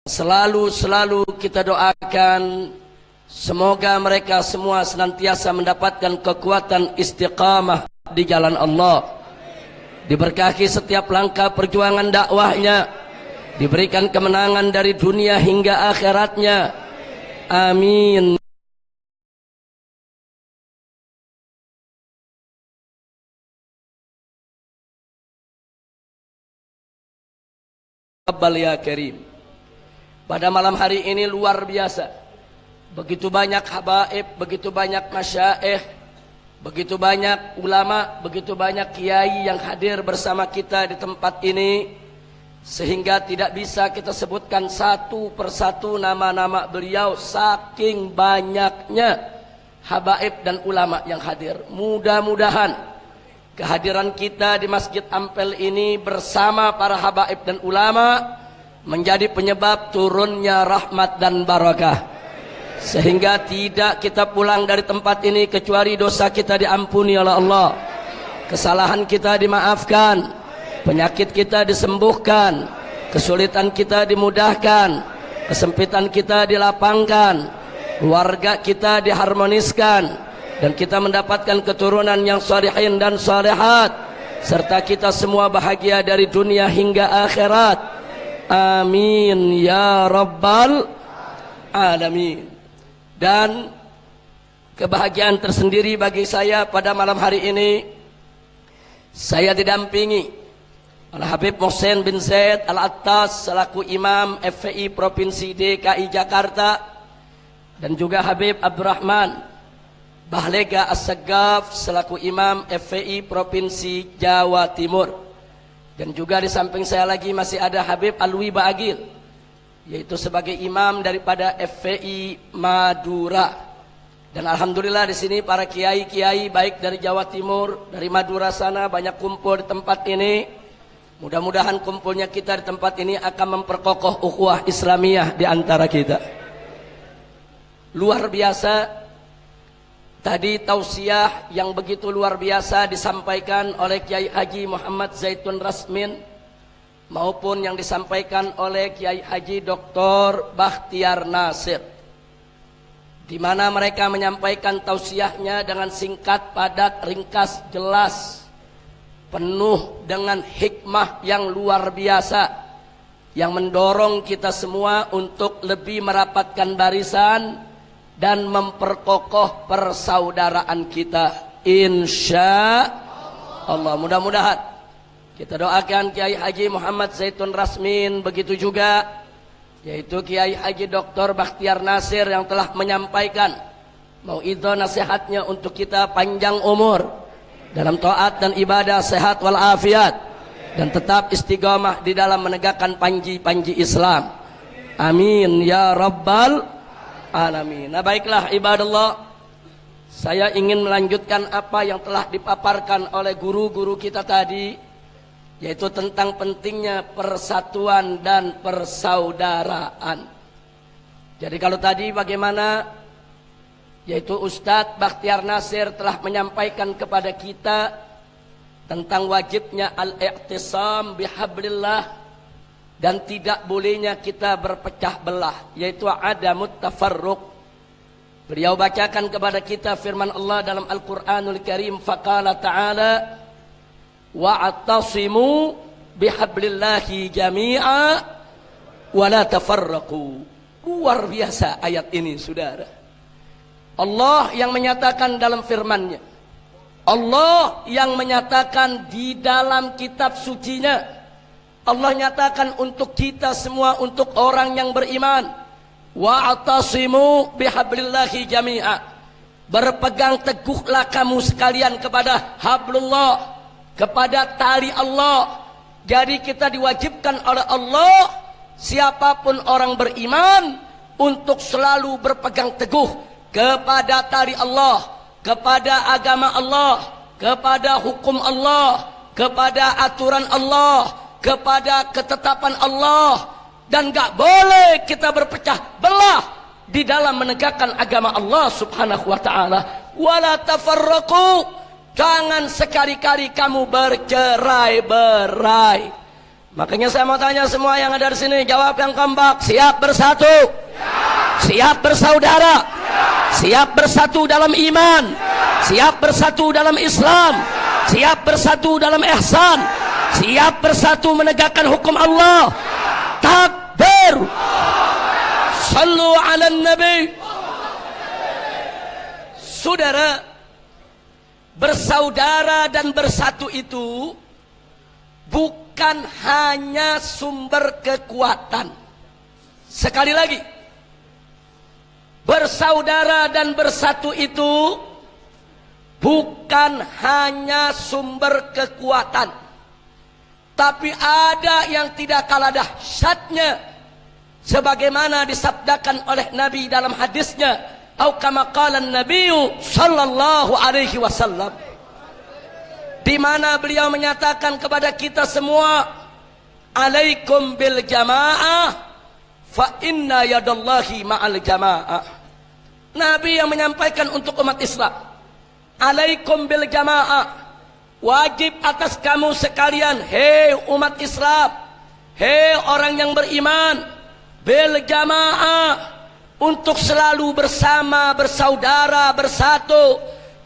Selalu kita doakan semoga mereka semua senantiasa mendapatkan kekuatan istiqamah di jalan Allah, diberkahi setiap langkah perjuangan dakwahnya, diberikan kemenangan dari dunia hingga akhiratnya. Amin. Ya Karim. Pada malam hari ini luar biasa, begitu banyak habaib, begitu banyak masyaikh, begitu banyak ulama, begitu banyak kiai yang hadir bersama kita di tempat ini, sehingga tidak bisa kita sebutkan satu persatu nama-nama beliau, saking banyaknya habaib dan ulama yang hadir. Mudah-mudahan kehadiran kita di Masjid Ampel ini bersama para habaib dan ulama menjadi penyebab turunnya rahmat dan barakah, sehingga tidak kita pulang dari tempat ini kecuali dosa kita diampuni oleh Allah, kesalahan kita dimaafkan, penyakit kita disembuhkan, kesulitan kita dimudahkan, kesempitan kita dilapangkan, keluarga kita diharmoniskan, dan kita mendapatkan keturunan yang salihin dan salihat, serta kita semua bahagia dari dunia hingga akhirat. Amin ya rabbal alamin. Dan kebahagiaan tersendiri bagi saya pada malam hari ini, saya didampingi oleh Habib Mohsen bin Zaid Al-Attas selaku Imam FPI Provinsi DKI Jakarta, dan juga Habib Abdurrahman Bahlega As-Sagaf selaku Imam FPI Provinsi Jawa Timur. Dan juga di samping saya lagi masih ada Habib Alwi Baagil, yaitu sebagai imam daripada FPI Madura. Dan alhamdulillah di sini para kiai-kiai baik dari Jawa Timur, dari Madura sana banyak kumpul di tempat ini. Mudah-mudahan kumpulnya kita di tempat ini akan memperkokoh ukhuwah Islamiyah di antara kita. Luar biasa tadi tausiah yang begitu luar biasa disampaikan oleh Kiai Haji Muhammad Zaitun Rasmin, maupun yang disampaikan oleh Kiai Haji Dr. Bakhtiar Nasir, di mana mereka menyampaikan tausiahnya dengan singkat, padat, ringkas, jelas, penuh dengan hikmah yang luar biasa, yang mendorong kita semua untuk lebih merapatkan barisan dan memperkokoh persaudaraan kita, insya Allah. Mudah-mudahan kita doakan Kiai Haji Muhammad Zaitun Rasmin, begitu juga yaitu Kiai Haji Dr. Bakhtiar Nasir yang telah menyampaikan mauidhah nasihatnya untuk kita panjang umur dalam taat dan ibadah, sehat walafiat, dan tetap istiqamah di dalam menegakkan panji-panji Islam. Amin ya rabbal alamin. Nah, baiklah ibadallah, saya ingin melanjutkan apa yang telah dipaparkan oleh guru-guru kita tadi, yaitu tentang pentingnya persatuan dan persaudaraan. Jadi kalau tadi bagaimana, yaitu Ustadz Bakhtiar Nasir telah menyampaikan kepada kita tentang wajibnya al-i'tisam bihablillah dan tidak bolehnya kita berpecah belah, yaitu adamut tafarruq. Beliau bacakan kepada kita firman Allah dalam Al-Quranul Karim, faqala ta'ala wa'tasimu bihablillahi jami'a wa la tafarraqu. Luar biasa ayat ini, saudara. Allah yang menyatakan dalam firman-Nya, Allah yang menyatakan di dalam kitab sucinya, Allah nyatakan untuk kita semua, untuk orang yang beriman, wa'tasimu bihablillahi jami'a, berpegang teguhlah kamu sekalian kepada hablullah, kepada tali Allah. Jadi kita diwajibkan oleh Allah, siapapun orang beriman, untuk selalu berpegang teguh kepada tali Allah, kepada agama Allah, kepada hukum Allah, kepada aturan Allah, kepada ketetapan Allah, dan gak boleh kita berpecah belah di dalam menegakkan agama Allah subhanahu wa ta'ala. Wala tafarraqu, jangan sekali-kali kamu bercerai-berai. Makanya saya mau tanya semua yang ada di sini, jawab yang kompak. Siap bersatu? Siap bersaudara? Siap bersatu dalam iman? Siap bersatu dalam Islam? Siap bersatu dalam ihsan? Siap bersatu menegakkan hukum Allah? Takbir! Sallu ala nabi. Saudara, bersaudara dan bersatu itu bukan hanya sumber kekuatan. Sekali lagi, bersaudara dan bersatu itu bukan hanya sumber kekuatan, tapi ada yang tidak kalah dahsyatnya, sebagaimana disabdakan oleh Nabi dalam hadisnya, atau kama qala an-nabiy sallallahu alaihi wasallam, di mana beliau menyatakan kepada kita semua, alaikum bil jamaah fa inna yadallahi ma'al jamaah. Nabi yang menyampaikan untuk umat Islam, alaikum bil jamaah, wajib atas kamu sekalian, hei umat Islam, hei orang yang beriman, bil jamaah, untuk selalu bersama, bersaudara, bersatu.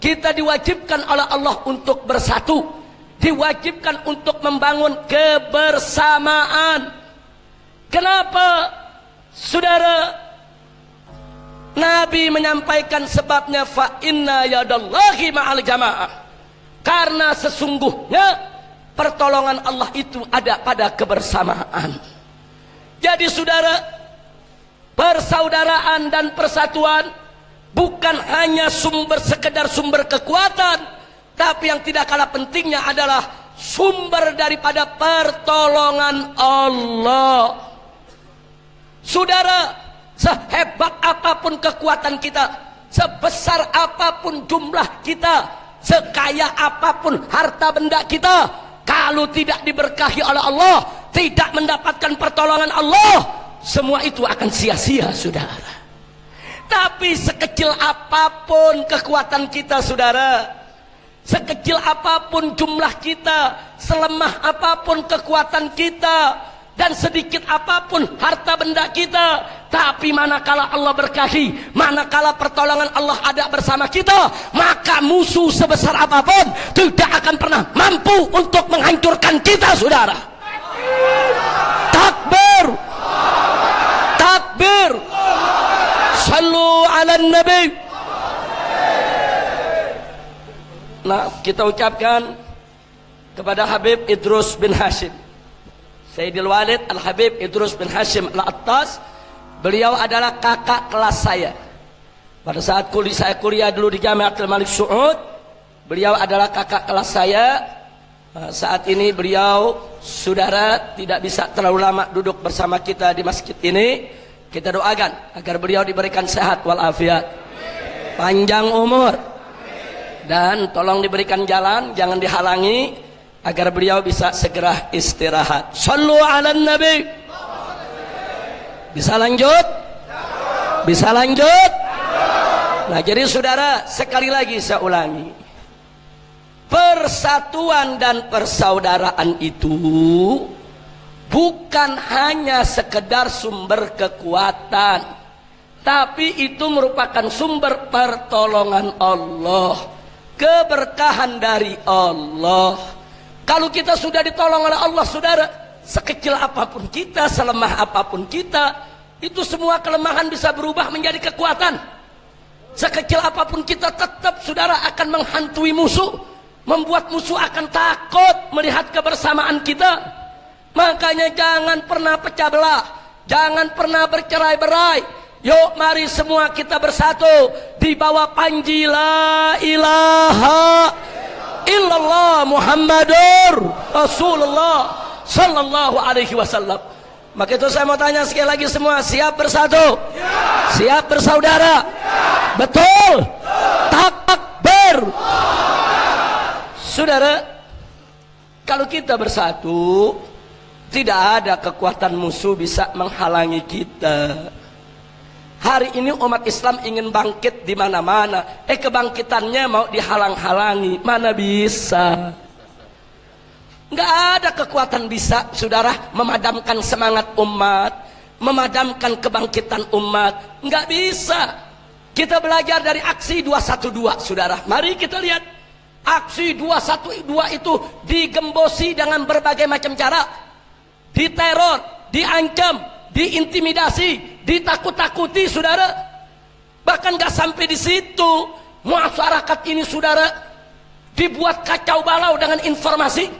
Kita diwajibkan oleh Allah untuk bersatu, diwajibkan untuk membangun kebersamaan. Kenapa, saudara? Nabi menyampaikan sebabnya, fa inna yadallahi ma'al jamaah, karena sesungguhnya pertolongan Allah itu ada pada kebersamaan. Jadi saudara, persaudaraan dan persatuan bukan hanya sekedar sumber kekuatan, tapi yang tidak kalah pentingnya adalah sumber daripada pertolongan Allah. Saudara, sehebat apapun kekuatan kita, sebesar apapun jumlah kita, sekaya apapun harta benda kita, kalau tidak diberkahi oleh Allah, tidak mendapatkan pertolongan Allah, semua itu akan sia-sia, saudara. Tapi sekecil apapun kekuatan kita, saudara, sekecil apapun jumlah kita, selemah apapun kekuatan kita, dan sedikit apapun harta benda kita, tapi manakala Allah berkahi, manakala pertolongan Allah ada bersama kita, maka musuh sebesar apapun tidak akan pernah mampu untuk menghancurkan kita, saudara. Takbir! Takbir! Sallu ala nabi. Nah, kita ucapkan kepada Habib Idrus bin Hashim, Sayyidil Walid Al-Habib Idrus bin Hashim Al-Attas. Beliau adalah kakak kelas saya. Pada saat saya kuliah dulu di Jamiatul Malik Saud, beliau adalah kakak kelas saya. Saat ini beliau, saudara, tidak bisa terlalu lama duduk bersama kita di masjid ini. Kita doakan agar beliau diberikan sehat walafiat, panjang umur, dan tolong diberikan jalan, jangan dihalangi, agar beliau bisa segera istirahat. Sallu ala nabi. Bisa lanjut? Bisa lanjut? Nah, jadi saudara, sekali lagi saya ulangi, persatuan dan persaudaraan itu bukan hanya sekedar sumber kekuatan, tapi itu merupakan sumber pertolongan Allah, keberkahan dari Allah. Kalau kita sudah ditolong oleh Allah, saudara, sekecil apapun kita, selemah apapun kita, itu semua kelemahan bisa berubah menjadi kekuatan. Sekecil apapun kita, tetap saudara akan menghantui musuh, membuat musuh akan takut melihat kebersamaan kita. Makanya jangan pernah pecah belah, jangan pernah bercerai-berai. Yuk mari semua kita bersatu di bawah panji la ilaha illallah Muhammadur Rasulullah sallallahu alaihi wasallam. Maka itu saya mau tanya sekali lagi semua, siap bersatu? Siap bersaudara? Betul? Takbir! Saudara, kalau kita bersatu, tidak ada kekuatan musuh bisa menghalangi kita. Hari ini umat Islam ingin bangkit di mana-mana. Kebangkitannya mau dihalang-halangi, mana bisa. Nggak ada kekuatan bisa, saudara, memadamkan semangat umat, memadamkan kebangkitan umat. Nggak bisa. Kita belajar dari aksi 212, saudara. Mari kita lihat. Aksi 212 itu digembosi dengan berbagai macam cara. Diteror, diancam, diintimidasi, ditakut-takuti, saudara. Bahkan nggak sampai di situ. Masyarakat ini, saudara, dibuat kacau balau dengan informasi.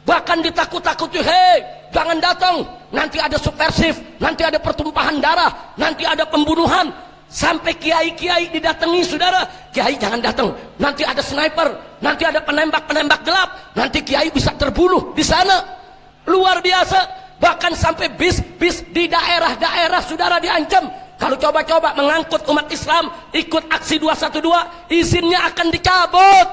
Bahkan ditakut-takuti, hei, jangan datang, nanti ada subversif, nanti ada pertumpahan darah, nanti ada pembunuhan. Sampai kiai-kiai didatangi, saudara. Kiai jangan datang, nanti ada sniper, nanti ada penembak-penembak gelap, nanti kiai bisa terbunuh di sana. Luar biasa. Bahkan sampai bis-bis di daerah-daerah, saudara, diancam. Kalau coba-coba mengangkut umat Islam ikut aksi 212, izinnya akan dicabut.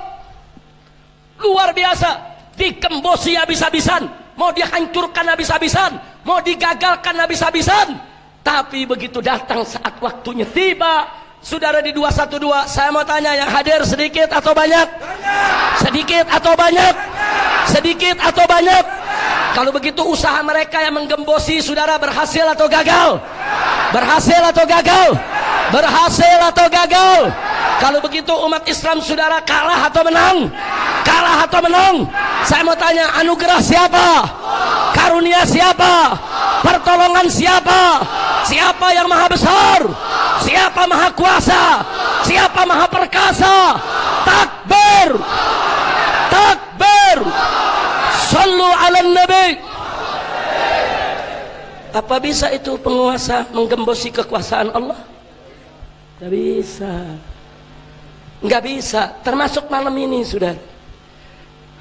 Luar biasa. Dikembosi habis-habisan, mau dihancurkan habis-habisan, mau digagalkan habis-habisan. Tapi begitu datang saat waktunya tiba, saudara, di 212, saya mau tanya, yang hadir sedikit atau banyak? Sedikit atau banyak? Sedikit atau banyak? Kalau begitu usaha mereka yang menggembosi, saudara, berhasil atau gagal? Berhasil atau gagal? Berhasil atau gagal? Kalau begitu umat Islam, saudara, kalah atau menang? Kalah atau menang? Saya mau tanya, anugerah siapa? Karunia siapa? Pertolongan siapa? Siapa yang maha besar? Siapa maha kuasa? Siapa maha perkasa? Takbir! Takbir! Sallu ala nabi. Apa bisa itu penguasa menggembosi kekuasaan Allah? Nggak bisa. Nggak bisa. Termasuk malam ini, saudara.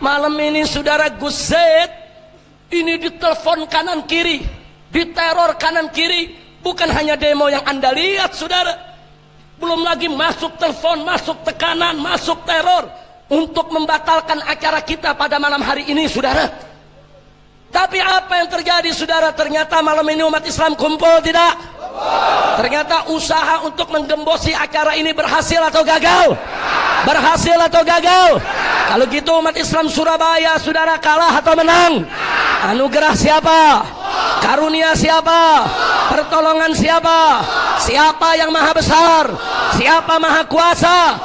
Malam ini, saudara, Gus Zaid ini ditelepon kanan kiri, diteror kanan kiri. Bukan hanya demo yang Anda lihat, saudara. Belum lagi masuk telepon, masuk tekanan, masuk teror untuk membatalkan acara kita pada malam hari ini, saudara. Tapi apa yang terjadi, saudara? Ternyata malam ini umat Islam kumpul, tidak? Ternyata usaha untuk menggembosi acara ini berhasil atau gagal? Berhasil atau gagal? Kalau gitu umat Islam Surabaya, saudara, kalah atau menang? Anugerah siapa? Karunia siapa? Pertolongan siapa? Siapa yang maha besar? Siapa maha kuasa?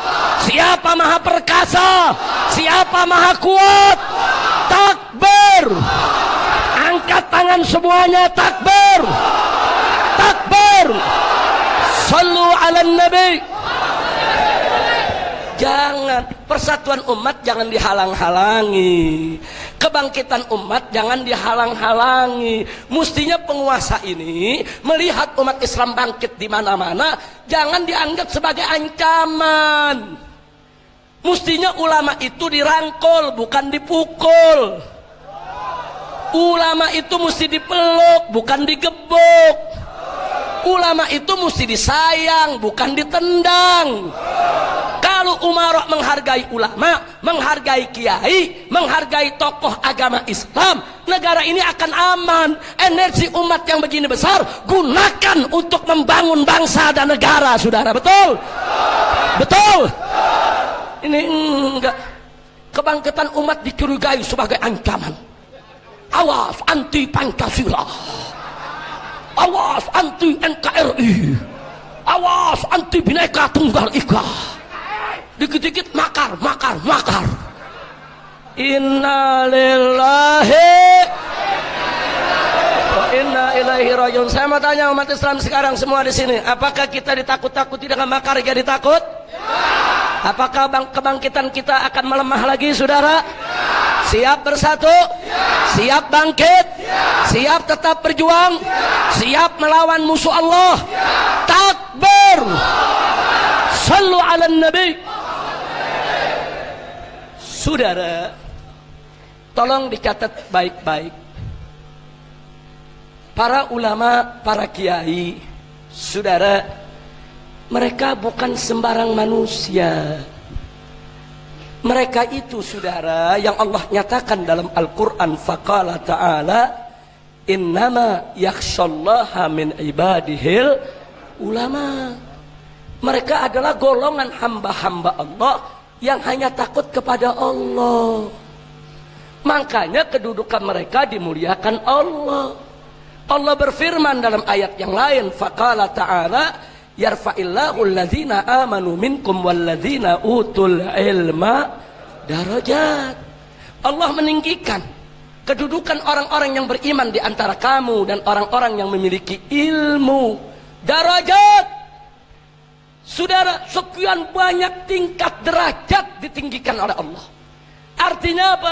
Siapa maha perkasa? Siapa maha kuat? Takbir! Angkat tangan semuanya, takbir! Takbir! Sallu ala nabi. Jangan, persatuan umat jangan dihalang-halangi. Kebangkitan umat jangan dihalang-halangi. Mestinya penguasa ini melihat umat Islam bangkit di mana-mana, jangan dianggap sebagai ancaman. Mestinya ulama itu dirangkul, bukan dipukul. Ulama itu mesti dipeluk, bukan digebuk. Ulama itu mesti disayang, bukan ditendang. Kalau umarok menghargai ulama, menghargai kiai, menghargai tokoh agama Islam, negara ini akan aman. Energi umat yang begini besar gunakan untuk membangun bangsa dan negara, saudara. Betul? Betul? Ini enggak. Kebangkitan umat dicurigai sebagai ancaman. Awas anti Pancasila. Awas anti NKRI. Awas anti Bhinneka Tunggal Ika. Dikit-dikit makar, makar, makar. Inna lillahi wa inna ilaihi rajiun. Saya mau tanya umat Islam sekarang semua di sini, apakah kita ditakut-takuti dengan makar jadi takut? Apakah kebangkitan kita akan melemah lagi, saudara? Siap bersatu? Siap bangkit? Siap tetap berjuang? Siap melawan musuh Allah? Takbir! Sallu ala nabi. Saudara, tolong dicatat baik-baik. Para ulama, para kiai, saudara, mereka bukan sembarang manusia. Mereka itu, saudara, yang Allah nyatakan dalam Al-Quran, faqala ta'ala, innama yakhshallaha min ibadihil ulama. Mereka adalah golongan hamba-hamba Allah yang hanya takut kepada Allah. Makanya kedudukan mereka dimuliakan Allah. Allah berfirman dalam ayat yang lain, faqala ta'ala yarfa'illahu alladzina amanu minkum walladzina utul ilma darajat. Allah meninggikan kedudukan orang-orang yang beriman di antara kamu dan orang-orang yang memiliki ilmu. Darajat. Saudara, sekian banyak tingkat derajat ditinggikan oleh Allah. Artinya apa?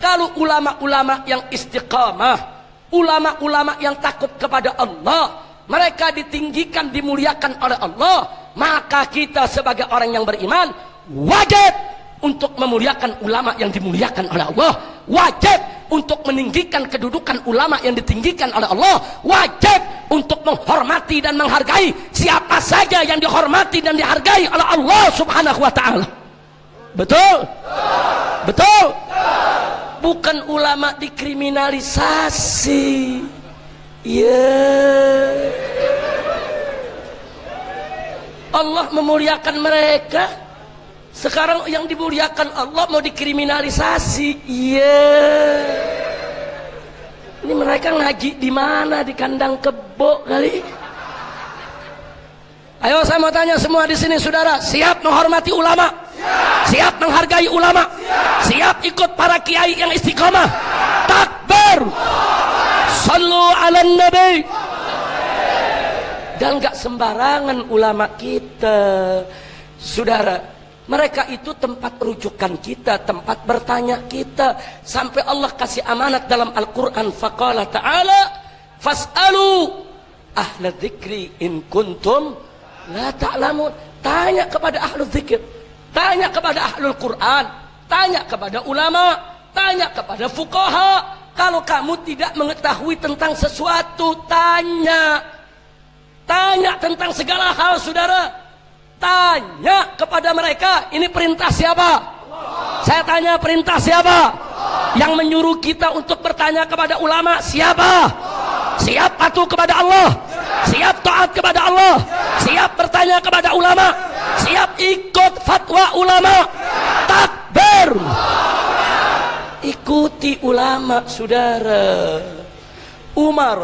Kalau ulama-ulama yang istiqamah, ulama-ulama yang takut kepada Allah, mereka ditinggikan, dimuliakan oleh Allah, maka kita sebagai orang yang beriman wajib untuk memuliakan ulama yang dimuliakan oleh Allah, wajib untuk meninggikan kedudukan ulama yang ditinggikan oleh Allah, wajib untuk menghormati dan menghargai siapa saja yang dihormati dan dihargai oleh Allah Subhanahu wa ta'ala. Betul? Betul? Bukan ulama dikriminalisasi. Allah memuliakan mereka. Sekarang yang dimuliakan Allah mau dikriminalisasi. Ini mereka ngaji di mana? Di kandang kebo kali. Ayo saya mau tanya semua di sini, saudara, siap menghormati ulama? Siap menghargai ulama? Siap ikut para kiai yang istiqomah? Takbir! Sallu ala nabi. Dan gak sembarangan ulama kita, saudara. Mereka itu tempat rujukan kita, tempat bertanya kita. Sampai Allah kasih amanat dalam Al-Quran. Faqala ta'ala fas'alu ahla dzikri in kuntum la ta'lamun. Tanya kepada ahlu dzikir, tanya kepada ahlul Quran, tanya kepada ulama, tanya kepada fuqaha. Kalau kamu tidak mengetahui tentang sesuatu, tanya. Tanya tentang segala hal, saudara. Tanya kepada mereka. Ini perintah siapa? Saya tanya, perintah siapa? Yang menyuruh kita untuk bertanya kepada ulama siapa? Siap patuh kepada Allah? Siap taat kepada Allah? Siap bertanya kepada ulama? Siap ikut fatwa ulama? Takbir! Ikuti ulama, saudara. Umar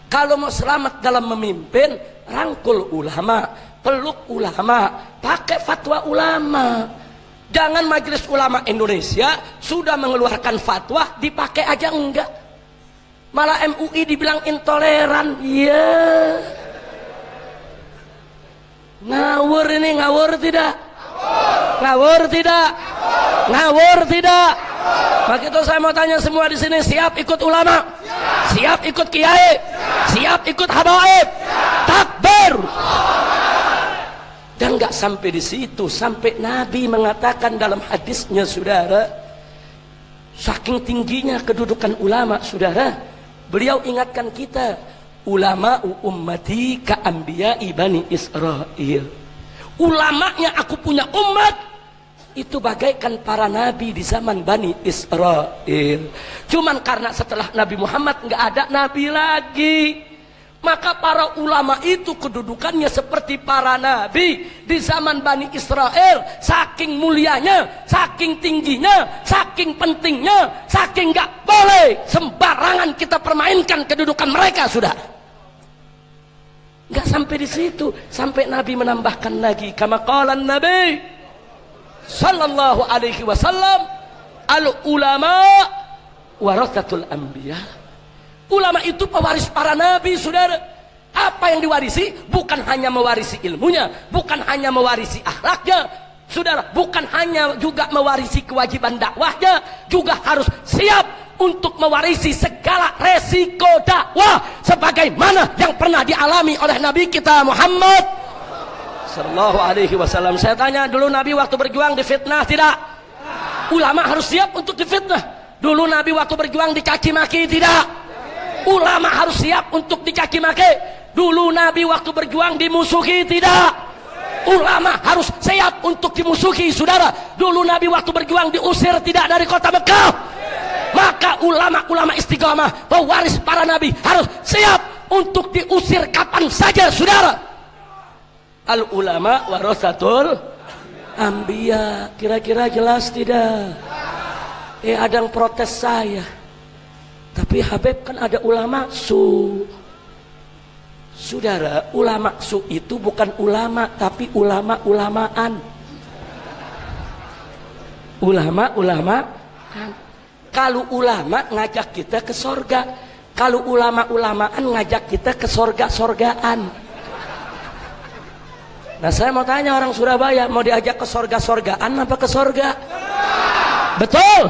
kalau mau selamat dalam memimpin, rangkul ulama, peluk ulama, pakai fatwa ulama. Jangan majelis ulama Indonesia sudah mengeluarkan fatwa dipakai aja enggak. Malah MUI dibilang intoleran. Ngawur ini, ngawur tidak? Ngawur tidak? Ngawur tidak? Maka itu saya mau tanya semua di sini, siap ikut ulama? Siap ikut kiai? Siap ikut habaib? Takbir! Dan nggak sampai di situ, sampai Nabi mengatakan dalam hadisnya, saudara, saking tingginya kedudukan ulama, saudara, beliau ingatkan kita, ulama ummati ka anbiya'i bani Israil. Ulamanya aku punya umat itu bagaikan para nabi di zaman Bani Israel. Cuman karena setelah Nabi Muhammad nggak ada nabi lagi, maka para ulama itu kedudukannya seperti para nabi di zaman Bani Israel. Saking mulianya, saking tingginya, saking pentingnya, saking nggak boleh sembarangan kita permainkan kedudukan mereka, sudah. Nggak sampai di situ, sampai Nabi menambahkan lagi, kama qala Nabi sallallahu alaihi wasallam, al ulama warathatul anbiya. Ulama itu pewaris para nabi, saudara. Apa yang diwarisi? Bukan hanya mewarisi ilmunya, bukan hanya mewarisi akhlaknya, saudara, bukan hanya juga mewarisi kewajiban dakwahnya, juga harus siap untuk mewarisi segala resiko dakwah sebagaimana yang pernah dialami oleh Nabi kita Muhammad sallallahu alaihi wasallam. Saya tanya, dulu Nabi waktu berjuang difitnah tidak? Ulama harus siap untuk difitnah. Dulu Nabi waktu berjuang dicaci maki tidak? Ulama harus siap untuk dicaci maki. Dulu Nabi waktu berjuang dimusuhi tidak? Ulama harus siap untuk dimusuhi, saudara. Dulu Nabi waktu berjuang diusir tidak dari kota Mekah? Maka ulama-ulama istiqamah, pewaris para nabi, harus siap untuk diusir kapan saja, saudara. Al ulama warasatul anbiya. Kira-kira jelas tidak? Ada yang protes saya. Tapi Habib kan ada ulama su. Saudara, ulama su itu bukan ulama, tapi ulama-ulamaan. Ulama-ulamaan. Kalau ulama ngajak kita ke sorga, kalau ulama-ulamaan ngajak kita ke sorga-sorgaan. Nah, saya mau tanya orang Surabaya, mau diajak ke sorga-sorgaan apa ke sorga? Betul?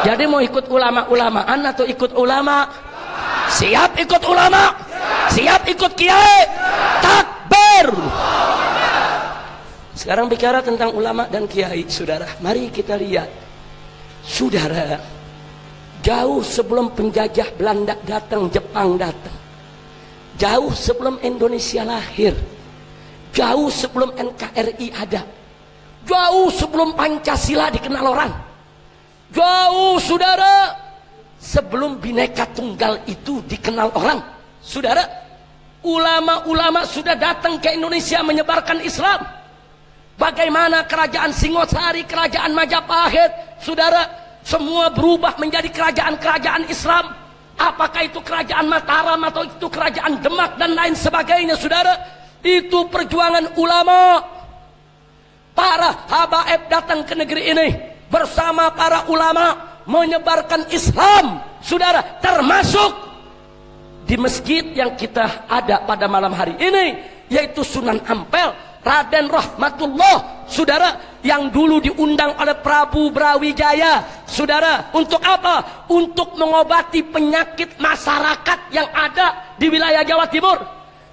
Jadi mau ikut ulama-ulamaan atau ikut ulama? Siap ikut ulama? Siap ikut kiai? Takbir! Sekarang bicara tentang ulama dan kiai, saudara. Mari kita lihat. Saudara, jauh sebelum penjajah Belanda datang, Jepang datang. Jauh sebelum Indonesia lahir. Jauh sebelum NKRI ada. Jauh sebelum Pancasila dikenal orang. Jauh, saudara, sebelum Bhinneka Tunggal itu dikenal orang. Saudara, ulama-ulama sudah datang ke Indonesia menyebarkan Islam. Bagaimana kerajaan Singosari, kerajaan Majapahit, saudara, semua berubah menjadi kerajaan-kerajaan Islam. Apakah itu kerajaan Mataram atau itu kerajaan Demak dan lain sebagainya, saudara. Itu perjuangan ulama. Para habaib datang ke negeri ini bersama para ulama menyebarkan Islam, saudara, termasuk di masjid yang kita ada pada malam hari ini, yaitu Sunan Ampel, Raden Rahmatullah, saudara, yang dulu diundang oleh Prabu Brawijaya, saudara, untuk apa? Untuk mengobati penyakit masyarakat yang ada di wilayah Jawa Timur.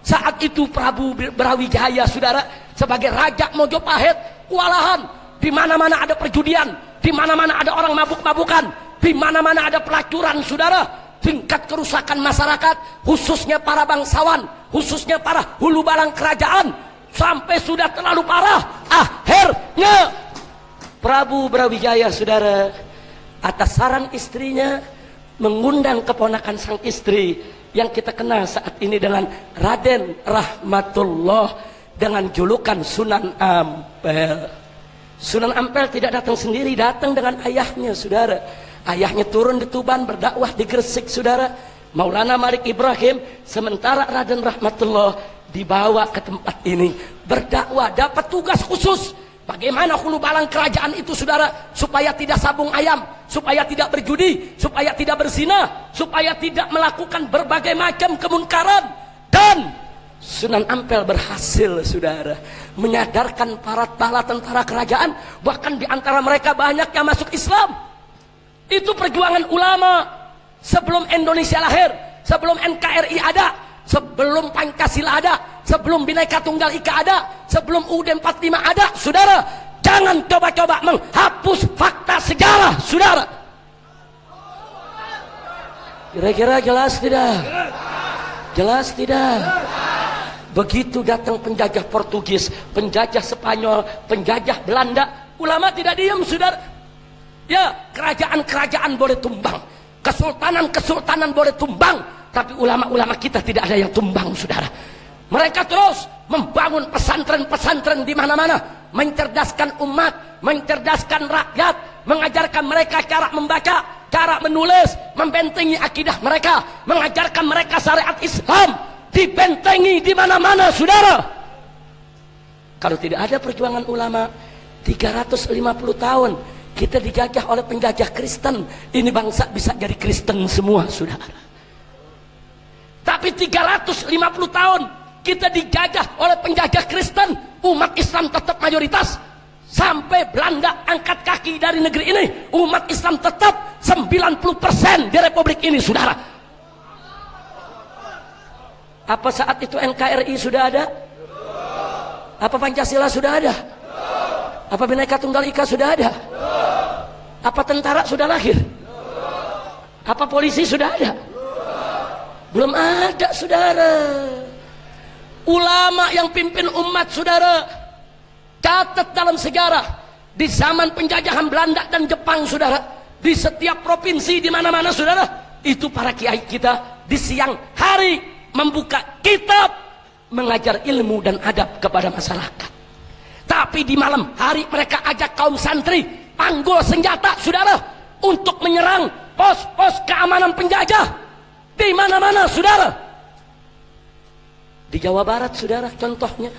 Saat itu Prabu Brawijaya, saudara, sebagai Raja Mojopahit, kewalahan. Di mana-mana ada perjudian, di mana-mana ada orang mabuk-mabukan, di mana-mana ada pelacuran, saudara. Tingkat kerusakan masyarakat, khususnya para bangsawan, khususnya para hulu balang kerajaan, sampai sudah terlalu parah. Akhirnya Prabu Brawijaya, saudara, atas saran istrinya mengundang keponakan sang istri yang kita kenal saat ini dengan Raden Rahmatullah dengan julukan Sunan Ampel. Sunan Ampel tidak datang sendiri, datang dengan ayahnya, saudara. Ayahnya turun di Tuban, berdakwah di Gresik, saudara. Maulana Malik Ibrahim, sementara Raden Rahmatullah dibawa ke tempat ini berdakwah, dapat tugas khusus. Bagaimana hulu balang kerajaan itu, saudara, supaya tidak sabung ayam, supaya tidak berjudi, supaya tidak berzina, supaya tidak melakukan berbagai macam kemunkaran. Dan Sunan Ampel berhasil, saudara, menyadarkan para bala tentara kerajaan, bahkan di antara mereka banyak yang masuk Islam. Itu perjuangan ulama sebelum Indonesia lahir, sebelum NKRI ada, sebelum Pancasila ada, sebelum Bhinneka Tunggal Ika ada, sebelum UUD 45 ada, saudara. Jangan coba-coba menghapus fakta sejarah, saudara. Kira-kira jelas tidak? Jelas tidak? Begitu datang penjajah Portugis, penjajah Spanyol, penjajah Belanda, ulama tidak diam, saudara. Ya, kerajaan-kerajaan boleh tumbang, kesultanan-kesultanan boleh tumbang, tapi ulama-ulama kita tidak ada yang tumbang, saudara. Mereka terus membangun pesantren-pesantren di mana-mana, mencerdaskan umat, mencerdaskan rakyat, mengajarkan mereka cara membaca, cara menulis, membentengi akidah mereka, mengajarkan mereka syariat Islam, dibentengi di mana-mana, saudara. Kalau tidak ada perjuangan ulama, 350 tahun kita dijajah oleh penjajah Kristen. Ini bangsa bisa jadi Kristen semua, saudara. Tapi 350 tahun kita dijajah oleh penjajah Kristen, umat Islam tetap mayoritas. Sampai Belanda angkat kaki dari negeri ini, umat Islam tetap 90% di Republik ini, saudara. Apa saat itu NKRI sudah ada? Apa Pancasila sudah ada? Apa Bhinneka Tunggal Ika sudah ada? Apa tentara sudah lahir? Apa polisi sudah ada? Belum ada, saudara. Ulama yang pimpin umat, saudara. Catat dalam sejarah, di zaman penjajahan Belanda dan Jepang, saudara, di setiap provinsi, di mana-mana, saudara, itu para kiai kita di siang hari membuka kitab, mengajar ilmu dan adab kepada masyarakat. Tapi di malam hari mereka ajak kaum santri panggul senjata, saudara, untuk menyerang pos-pos keamanan penjajah di mana-mana, saudara. Di Jawa Barat, saudara, contohnya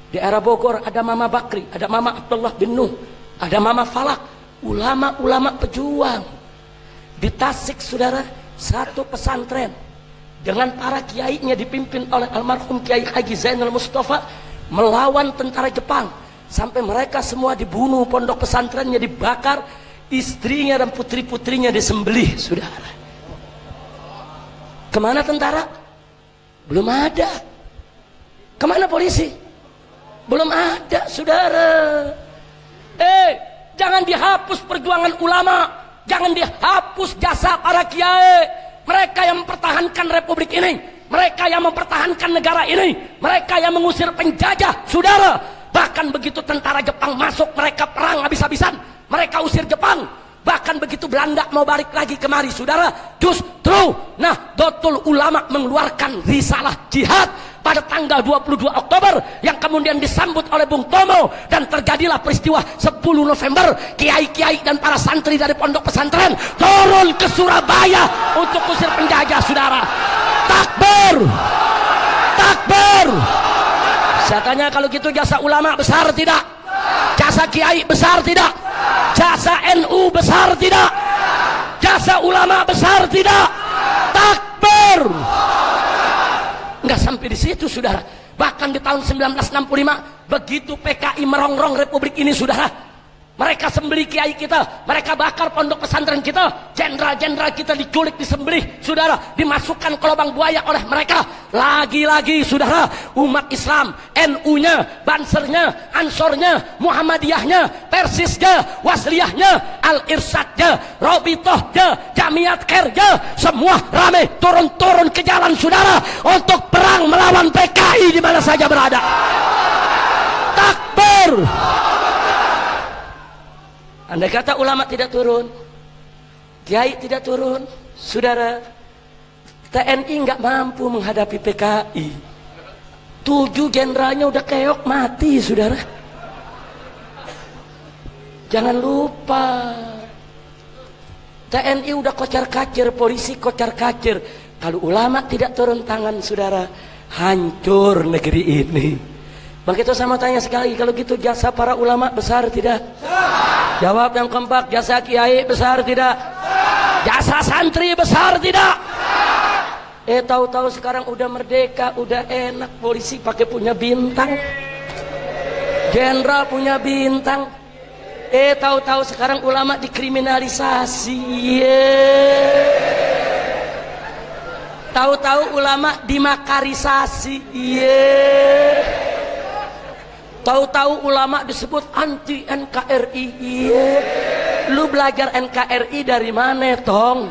di daerah Bogor ada Mama Bakri, ada Mama Abdullah bin Nuh, ada Mama Falak, ulama-ulama pejuang. Di Tasik, saudara, satu pesantren dengan para kiainya dipimpin oleh almarhum Kiai Haji Zainal Mustafa melawan tentara Jepang, sampai mereka semua dibunuh, pondok pesantrennya dibakar, istrinya dan putri-putrinya disembelih, saudara. Kemana tentara? Belum ada. Kemana polisi? Belum ada, saudara. Jangan dihapus perjuangan ulama, jangan dihapus jasa para kiai. Mereka yang mempertahankan republik ini, mereka yang mempertahankan negara ini, mereka yang mengusir penjajah, saudara. Bahkan begitu tentara Jepang masuk, mereka perang habis-habisan, mereka usir Jepang. Bahkan begitu Belanda mau balik lagi kemari, saudara, justru Nahdlatul Ulama mengeluarkan risalah jihad pada tanggal 22 Oktober yang kemudian disambut oleh Bung Tomo, dan terjadilah peristiwa 10 November. Kiai-kiai dan para santri dari pondok pesantren turun ke Surabaya untuk usir penjajah, saudara. Takbir, takbir. Saya tanya, kalau gitu jasa ulama besar tidak? Jasa kiai besar tidak? Jasa NU besar tidak? Jasa ulama besar tidak? Takbir. Enggak sampai di situ, saudara. Bahkan di tahun 1965 begitu PKI merongrong republik ini, saudara, mereka sembelih kiai kita, mereka bakar pondok pesantren kita, jenderal-jenderal kita diculik, disembelih, saudara, dimasukkan ke lubang buaya oleh mereka. Lagi-lagi, saudara, umat Islam, NU-nya, Bansernya, Ansornya, Muhammadiyahnya, Persisnya, Wasliyahnya, Al-Irsadnya, Robitohnya, Jamiat Khairnya, semua rame turun-turun ke jalan, saudara, untuk perang melawan PKI di mana saja berada. Takbir. Andai kata ulama tidak turun, kiai tidak turun, saudara, TNI nggak mampu menghadapi PKI. 7 jenderalnya udah keok mati, saudara. Jangan lupa, TNI udah kocar-kacir, polisi kocar-kacir. Kalau ulama tidak turun tangan, saudara, hancur negeri ini. Bang Kito sama tanya sekali, kalau gitu jasa para ulama besar tidak? Jawab yang kompak, jasa kiai besar tidak? Jasa santri besar tidak? Tahu-tahu sekarang udah merdeka, udah enak, polisi pakai punya bintang, jenderal punya bintang. Tahu-tahu sekarang ulama dikriminalisasi. Tahu-tahu ulama dimakarisasi. Tahu-tahu ulama disebut anti NKRI. Lu belajar NKRI dari mana, tong?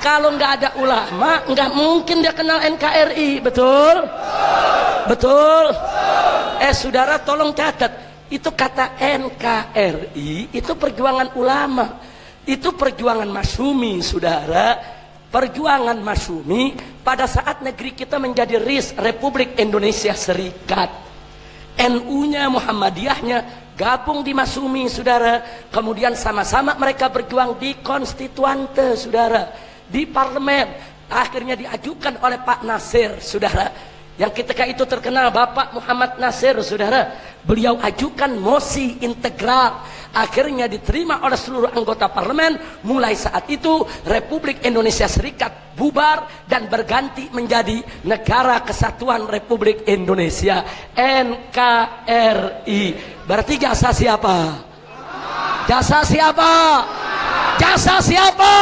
Kalau nggak ada ulama, nggak mungkin dia kenal NKRI, betul? Betul? Saudara, tolong catat, itu kata NKRI itu perjuangan ulama, itu perjuangan Masyumi, saudara. Perjuangan Masyumi pada saat negeri kita menjadi RIS, Republik Indonesia Serikat. NU-nya, Muhammadiyahnya gabung di Masyumi, saudara. Kemudian sama-sama mereka berjuang di konstituante, saudara, di parlemen. Akhirnya diajukan oleh Pak Nasir, saudara, yang ketika itu terkenal Bapak Muhammad Nasir, saudara. Beliau ajukan mosi integral, akhirnya diterima oleh seluruh anggota parlemen. Mulai saat itu Republik Indonesia Serikat bubar dan berganti menjadi Negara Kesatuan Republik Indonesia, NKRI. Berarti jasa siapa? Jasa siapa? Jasa siapa?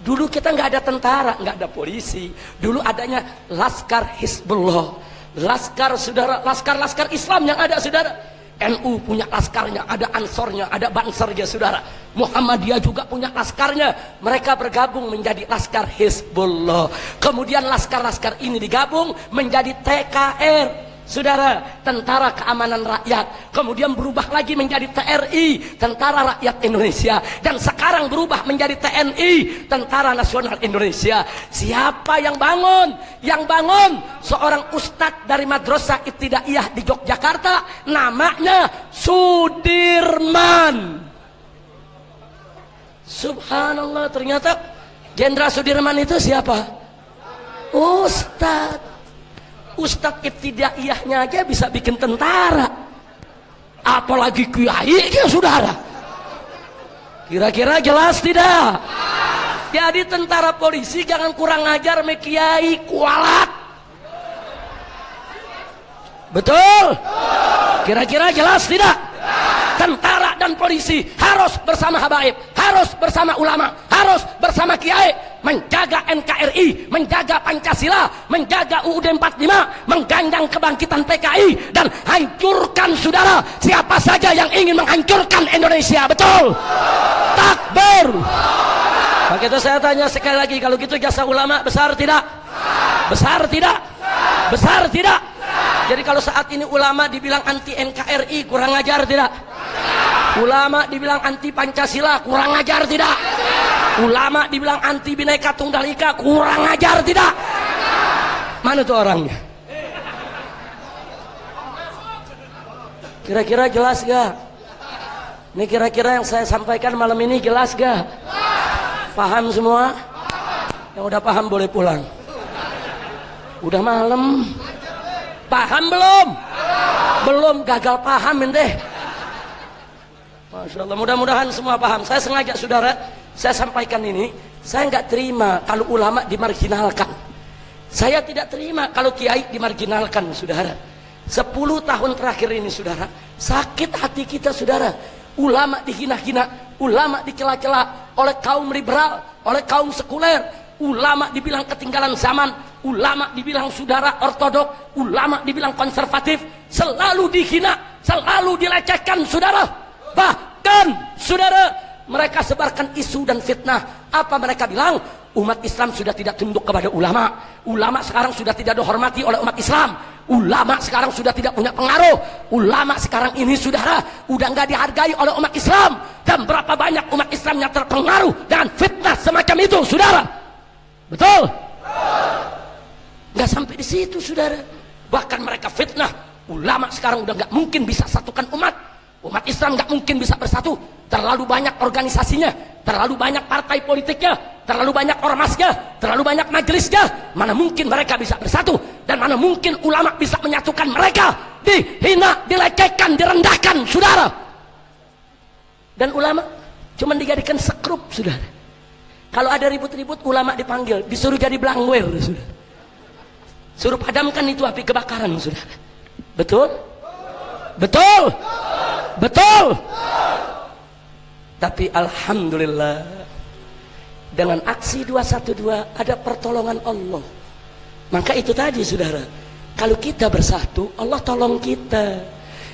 Dulu kita nggak ada tentara, nggak ada polisi. Dulu adanya Laskar Hizbullah, laskar, saudara, laskar Islam yang ada, saudara. NU punya laskarnya, ada Ansornya, ada Bansernya, saudara. Muhammadiyah juga punya laskarnya. Mereka bergabung menjadi Laskar Hizbullah. Kemudian laskar-laskar ini digabung menjadi TKR, Saudara, Tentara Keamanan Rakyat, kemudian berubah lagi menjadi TRI, Tentara Rakyat Indonesia, dan sekarang berubah menjadi TNI, Tentara Nasional Indonesia. Siapa yang bangun? Yang bangun seorang ustadz dari Madrasah Ibtidaiyah di Yogyakarta, namanya Sudirman. Subhanallah, ternyata Jenderal Sudirman itu siapa? Ustadz. Ustadz ibtidaiyahnya aja bisa bikin tentara, apalagi kiai ya saudara. Kira-kira jelas tidak? Jadi tentara polisi jangan kurang ajar me kiai kualat. Betul? Kira-kira jelas tidak? Tentara dan polisi harus bersama habaib, harus bersama ulama, harus bersama kiai, menjaga NKRI, menjaga Pancasila, menjaga UUD 45, menggandang kebangkitan PKI, dan hancurkan saudara siapa saja yang ingin menghancurkan Indonesia. Betul? Takbir. Begitu saya tanya sekali lagi, kalau gitu jasa ulama besar tidak? Besar tidak? Besar tidak? Jadi kalau saat ini ulama dibilang anti NKRI, kurang ajar tidak? Ulama dibilang anti Pancasila, kurang ajar tidak? Ulama dibilang anti Bhinneka Tunggal Ika, kurang ajar tidak? Mana tuh orangnya? Kira-kira jelas gak? Ini kira-kira yang saya sampaikan malam ini jelas gak? Paham semua? Yang udah paham boleh pulang. Udah malam. Paham belum? Belum, gagal paham ente. Masya Allah, mudah-mudahan semua paham. Saya sengaja saudara, saya sampaikan ini. Saya nggak terima kalau ulama dimarginalkan. Saya tidak terima kalau kiai dimarginalkan, saudara. 10 tahun terakhir ini, saudara, sakit hati kita, saudara. Ulama dihina-hina, ulama dicela-cela oleh kaum liberal, oleh kaum sekuler. Ulama dibilang ketinggalan zaman, ulama dibilang saudara ortodok, ulama dibilang konservatif, selalu dihina, selalu dilecehkan, saudara. Bahkan, saudara, mereka sebarkan isu dan fitnah. Apa mereka bilang? Umat Islam sudah tidak tunduk kepada ulama. Ulama sekarang sudah tidak dihormati oleh umat Islam. Ulama sekarang sudah tidak punya pengaruh. Ulama sekarang ini, saudara, udah nggak dihargai oleh umat Islam. Dan berapa banyak umat Islam yang terpengaruh dengan fitnah semacam itu, saudara? Betul? Nggak sampai di situ, saudara. Bahkan mereka fitnah, ulama sekarang udah nggak mungkin bisa satukan umat. Umat Islam nggak mungkin bisa bersatu. Terlalu banyak organisasinya, terlalu banyak partai politiknya, terlalu banyak ormasnya, terlalu banyak majelisnya. Mana mungkin mereka bisa bersatu, dan mana mungkin ulama bisa menyatukan mereka. Dihina, dilecehkan, direndahkan, saudara. Dan ulama cuma dijadikan sekrup, saudara. Kalau ada ribut-ribut, ulama dipanggil, disuruh jadi belangwer, saudara. Suruh padamkan itu api kebakaran, saudara. Betul? Betul? Betul? Tapi alhamdulillah, dengan aksi 212 ada pertolongan Allah. Maka itu tadi, saudara, kalau kita bersatu, Allah tolong kita.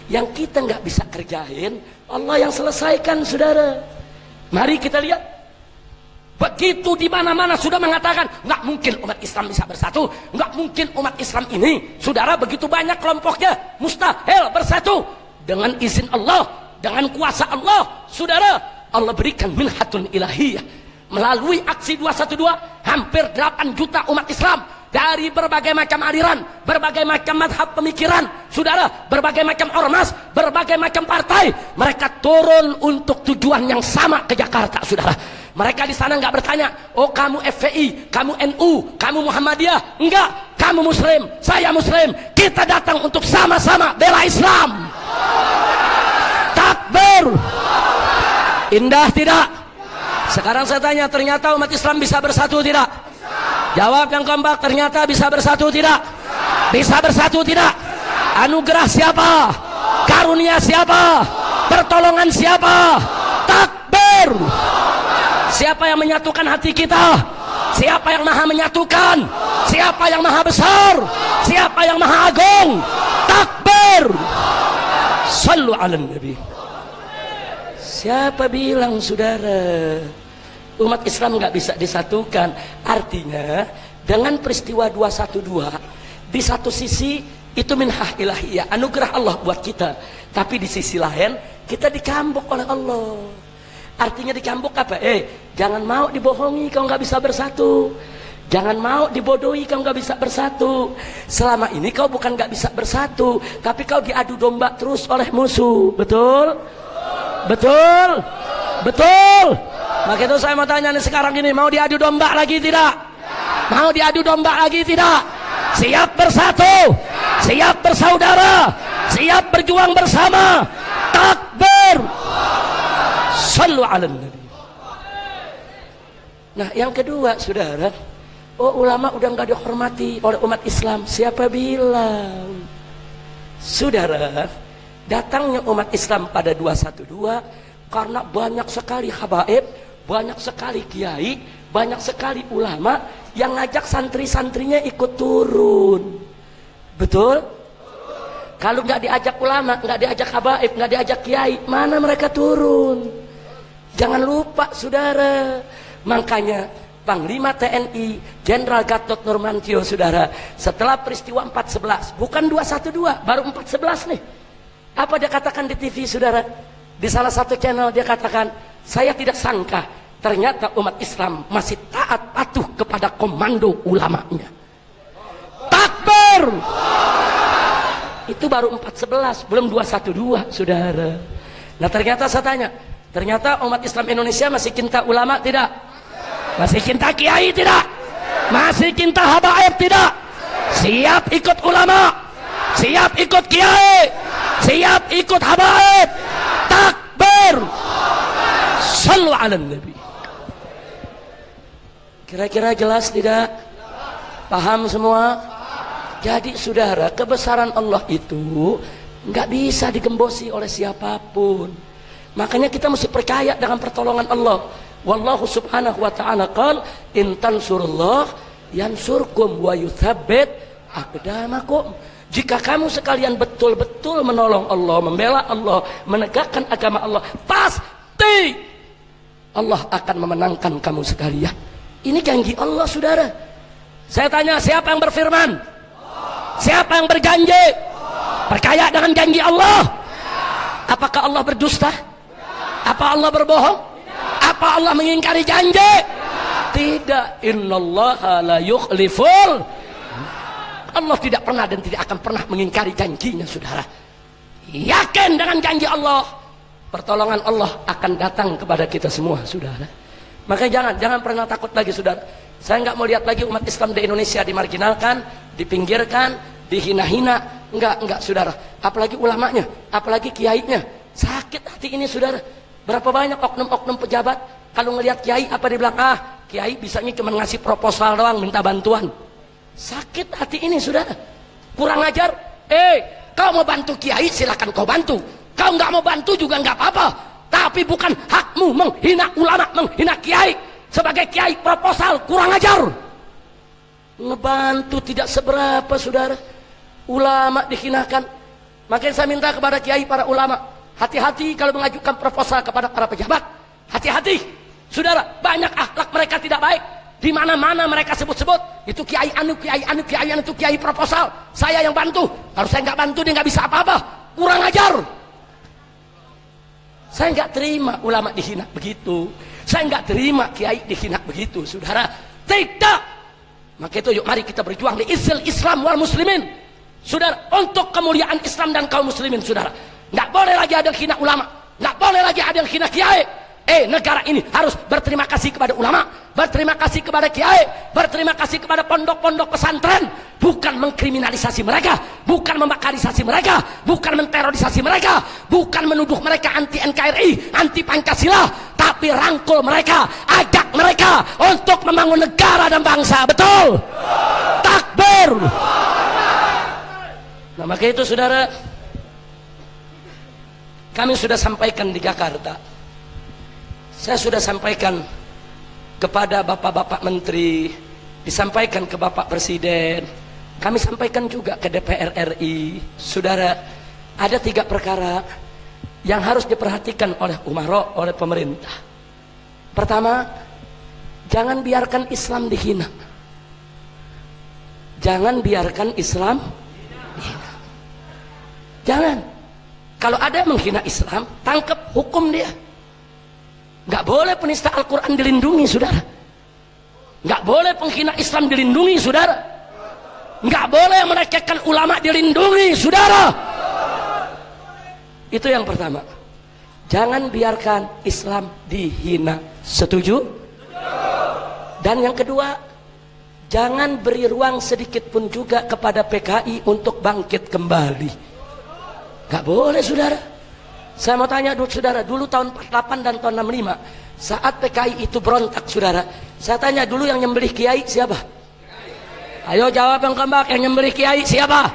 Yang kita nggak bisa kerjain, Allah yang selesaikan, saudara. Mari kita lihat. Begitu di mana-mana sudah mengatakan nggak mungkin umat Islam bisa bersatu, nggak mungkin umat Islam ini, saudara, begitu banyak kelompoknya, mustahil bersatu. Dengan izin Allah, dengan kuasa Allah, saudara, Allah berikan minhatun ilahiyah melalui aksi 212. Hampir 8 juta umat Islam dari berbagai macam aliran, berbagai macam madhab pemikiran, saudara, berbagai macam ormas, berbagai macam partai, mereka turun untuk tujuan yang sama ke Jakarta, saudara. Mereka di sana nggak bertanya, oh kamu FPI, kamu NU, kamu Muhammadiyah. Enggak, kamu Muslim, saya Muslim. Kita datang untuk sama-sama bela Islam. Takbir. Indah tidak? Sekarang saya tanya, ternyata umat Islam bisa bersatu tidak? Jawab yang kompak, ternyata bisa bersatu tidak? Bisa bersatu tidak? Anugerah siapa? Karunia siapa? Pertolongan siapa? Takbir. Siapa yang menyatukan hati kita? Siapa yang maha menyatukan? Siapa yang maha besar? Siapa yang maha agung? Takbir. Sallu ala nabi. Siapa bilang, saudara, umat Islam nggak bisa disatukan? Artinya dengan peristiwa 212, di satu sisi Itu minhah ilahiyah, anugerah Allah buat kita. Tapi di sisi lain kita dicambuk oleh Allah. Artinya dicambuk apa? Jangan mau dibohongi kau nggak bisa bersatu. Jangan mau dibodohi kau nggak bisa bersatu. Selama ini kau bukan nggak bisa bersatu, tapi kau diadu domba terus oleh musuh. Betul? Betul? Betul? Maka itu saya mau tanya nih sekarang ini, mau diadu domba lagi tidak? Mau diadu domba lagi tidak? Siap bersatu, siap bersaudara, siap berjuang bersama. Takbir. Sallu ala nabi. Nah, yang kedua, saudara, ulama udah nggak dihormati oleh umat Islam. Siapa bilang? Saudara, datangnya umat Islam pada 212 karena banyak sekali habaib, banyak sekali kiai, banyak sekali ulama yang ngajak santri-santrinya ikut turun. Betul? Kalau nggak diajak ulama, nggak diajak habaib, nggak diajak kiai, mana mereka turun? Jangan lupa, saudara. Makanya Panglima TNI Jenderal Gatot Nurmantio, saudara, setelah peristiwa 4.11, bukan 212, baru 4.11 nih. Apa dia katakan di TV, saudara? Di salah satu channel dia katakan, saya tidak sangka ternyata umat Islam masih taat patuh kepada komando ulamanya. Takbir. Itu baru 4.11, belum 212, saudara. Nah, ternyata saya tanya, ternyata umat Islam Indonesia masih cinta ulama tidak? Masih cinta kiai tidak? Masih cinta habaib tidak? Siap ikut ulama, siap ikut kiai, siap ikut habaib. Takbir. Sallu ala nabi. Kira-kira jelas tidak? Paham semua? Jadi saudara, kebesaran Allah itu nggak bisa digembosi oleh siapapun. Makanya kita mesti percaya dengan pertolongan Allah. Wallahu subhanahu wa ta'ala qala in tansurullah yansurkum wa yuthabbit aqdamakum. Jika kamu sekalian betul-betul menolong Allah, membela Allah, menegakkan agama Allah, pasti Allah akan memenangkan kamu sekalian. Ini janji Allah, saudara. Saya tanya, siapa yang berfirman? Siapa yang berjanji? Percaya dengan janji Allah? Apakah Allah berdusta? Apa Allah berbohong? Apa Allah mengingkari janji? Tidak. Innallaha la yukhliful. Allah tidak pernah dan tidak akan pernah mengingkari janjinya, saudara. Yakin dengan janji Allah, pertolongan Allah akan datang kepada kita semua, saudara. Makanya jangan pernah takut lagi, saudara. Saya nggak mau lihat lagi umat Islam di Indonesia dimarginalkan, dipinggirkan, dihina-hina. Enggak, saudara. Apalagi ulamanya, apalagi kiainya. Sakit hati ini, saudara. Berapa banyak oknum-oknum pejabat kalau ngelihat kiai apa dibilang, kiai bisanya cuma ngasih proposal doang, minta bantuan. Sakit hati ini, saudara. Kurang ajar. Kau mau bantu kiai, silakan kau bantu. Kau nggak mau bantu juga nggak apa-apa. Tapi bukan hakmu menghina ulama, menghina kiai. Sebagai kiai proposal, kurang ajar. Ngebantu tidak seberapa, saudara. Ulama dihinakan. Makanya saya minta kepada kiai, para ulama, hati-hati kalau mengajukan proposal kepada para pejabat. Hati-hati, saudara. Banyak akhlak mereka tidak baik. Di mana-mana mereka sebut-sebut itu kiai anu, kiai anu, kiai anu, itu kiai proposal. Saya yang bantu. Kalau saya nggak bantu, dia nggak bisa apa-apa. Kurang ajar. Saya nggak terima ulama dihina begitu. Saya nggak terima kiai dihina begitu, saudara. Tidak. Maka itu yuk mari kita berjuang di Islam wal muslimin, saudara, untuk kemuliaan Islam dan kaum muslimin, saudara. Nggak boleh lagi ada yang hina ulama, nggak boleh lagi ada yang hina kiai. Negara ini harus berterima kasih kepada ulama, berterima kasih kepada kiai, berterima kasih kepada pondok-pondok pesantren. Bukan mengkriminalisasi mereka, bukan membakarisasi mereka, bukan menterorisasi mereka, bukan menuduh mereka anti NKRI, anti Pancasila, tapi rangkul mereka, ajak mereka untuk membangun negara dan bangsa. Betul? Takbir. Nah, maka itu, saudara, kami sudah sampaikan di Jakarta. Saya sudah sampaikan kepada bapak-bapak menteri, disampaikan ke bapak presiden, kami sampaikan juga ke DPR RI. Saudara, ada 3 perkara yang harus diperhatikan oleh umaro, oleh pemerintah. Pertama, jangan biarkan Islam dihina. Jangan biarkan Islam dihina. Jangan. Kalau ada yang menghina Islam, tangkap, hukum dia. Nggak boleh penista Al-Quran dilindungi, saudara. Nggak boleh penghina Islam dilindungi, saudara. Nggak boleh melecehkan ulama dilindungi, saudara. Itu yang pertama. Jangan biarkan Islam dihina. Setuju? Dan yang kedua, jangan beri ruang sedikit pun juga kepada PKI untuk bangkit kembali. Gak boleh, saudara. Saya mau tanya saudara, dulu tahun 48 dan tahun 65, saat PKI itu berontak, saudara, saya tanya dulu yang nyembelih kiai siapa? Ayo jawab yang kembang, yang nyembelih kiai siapa?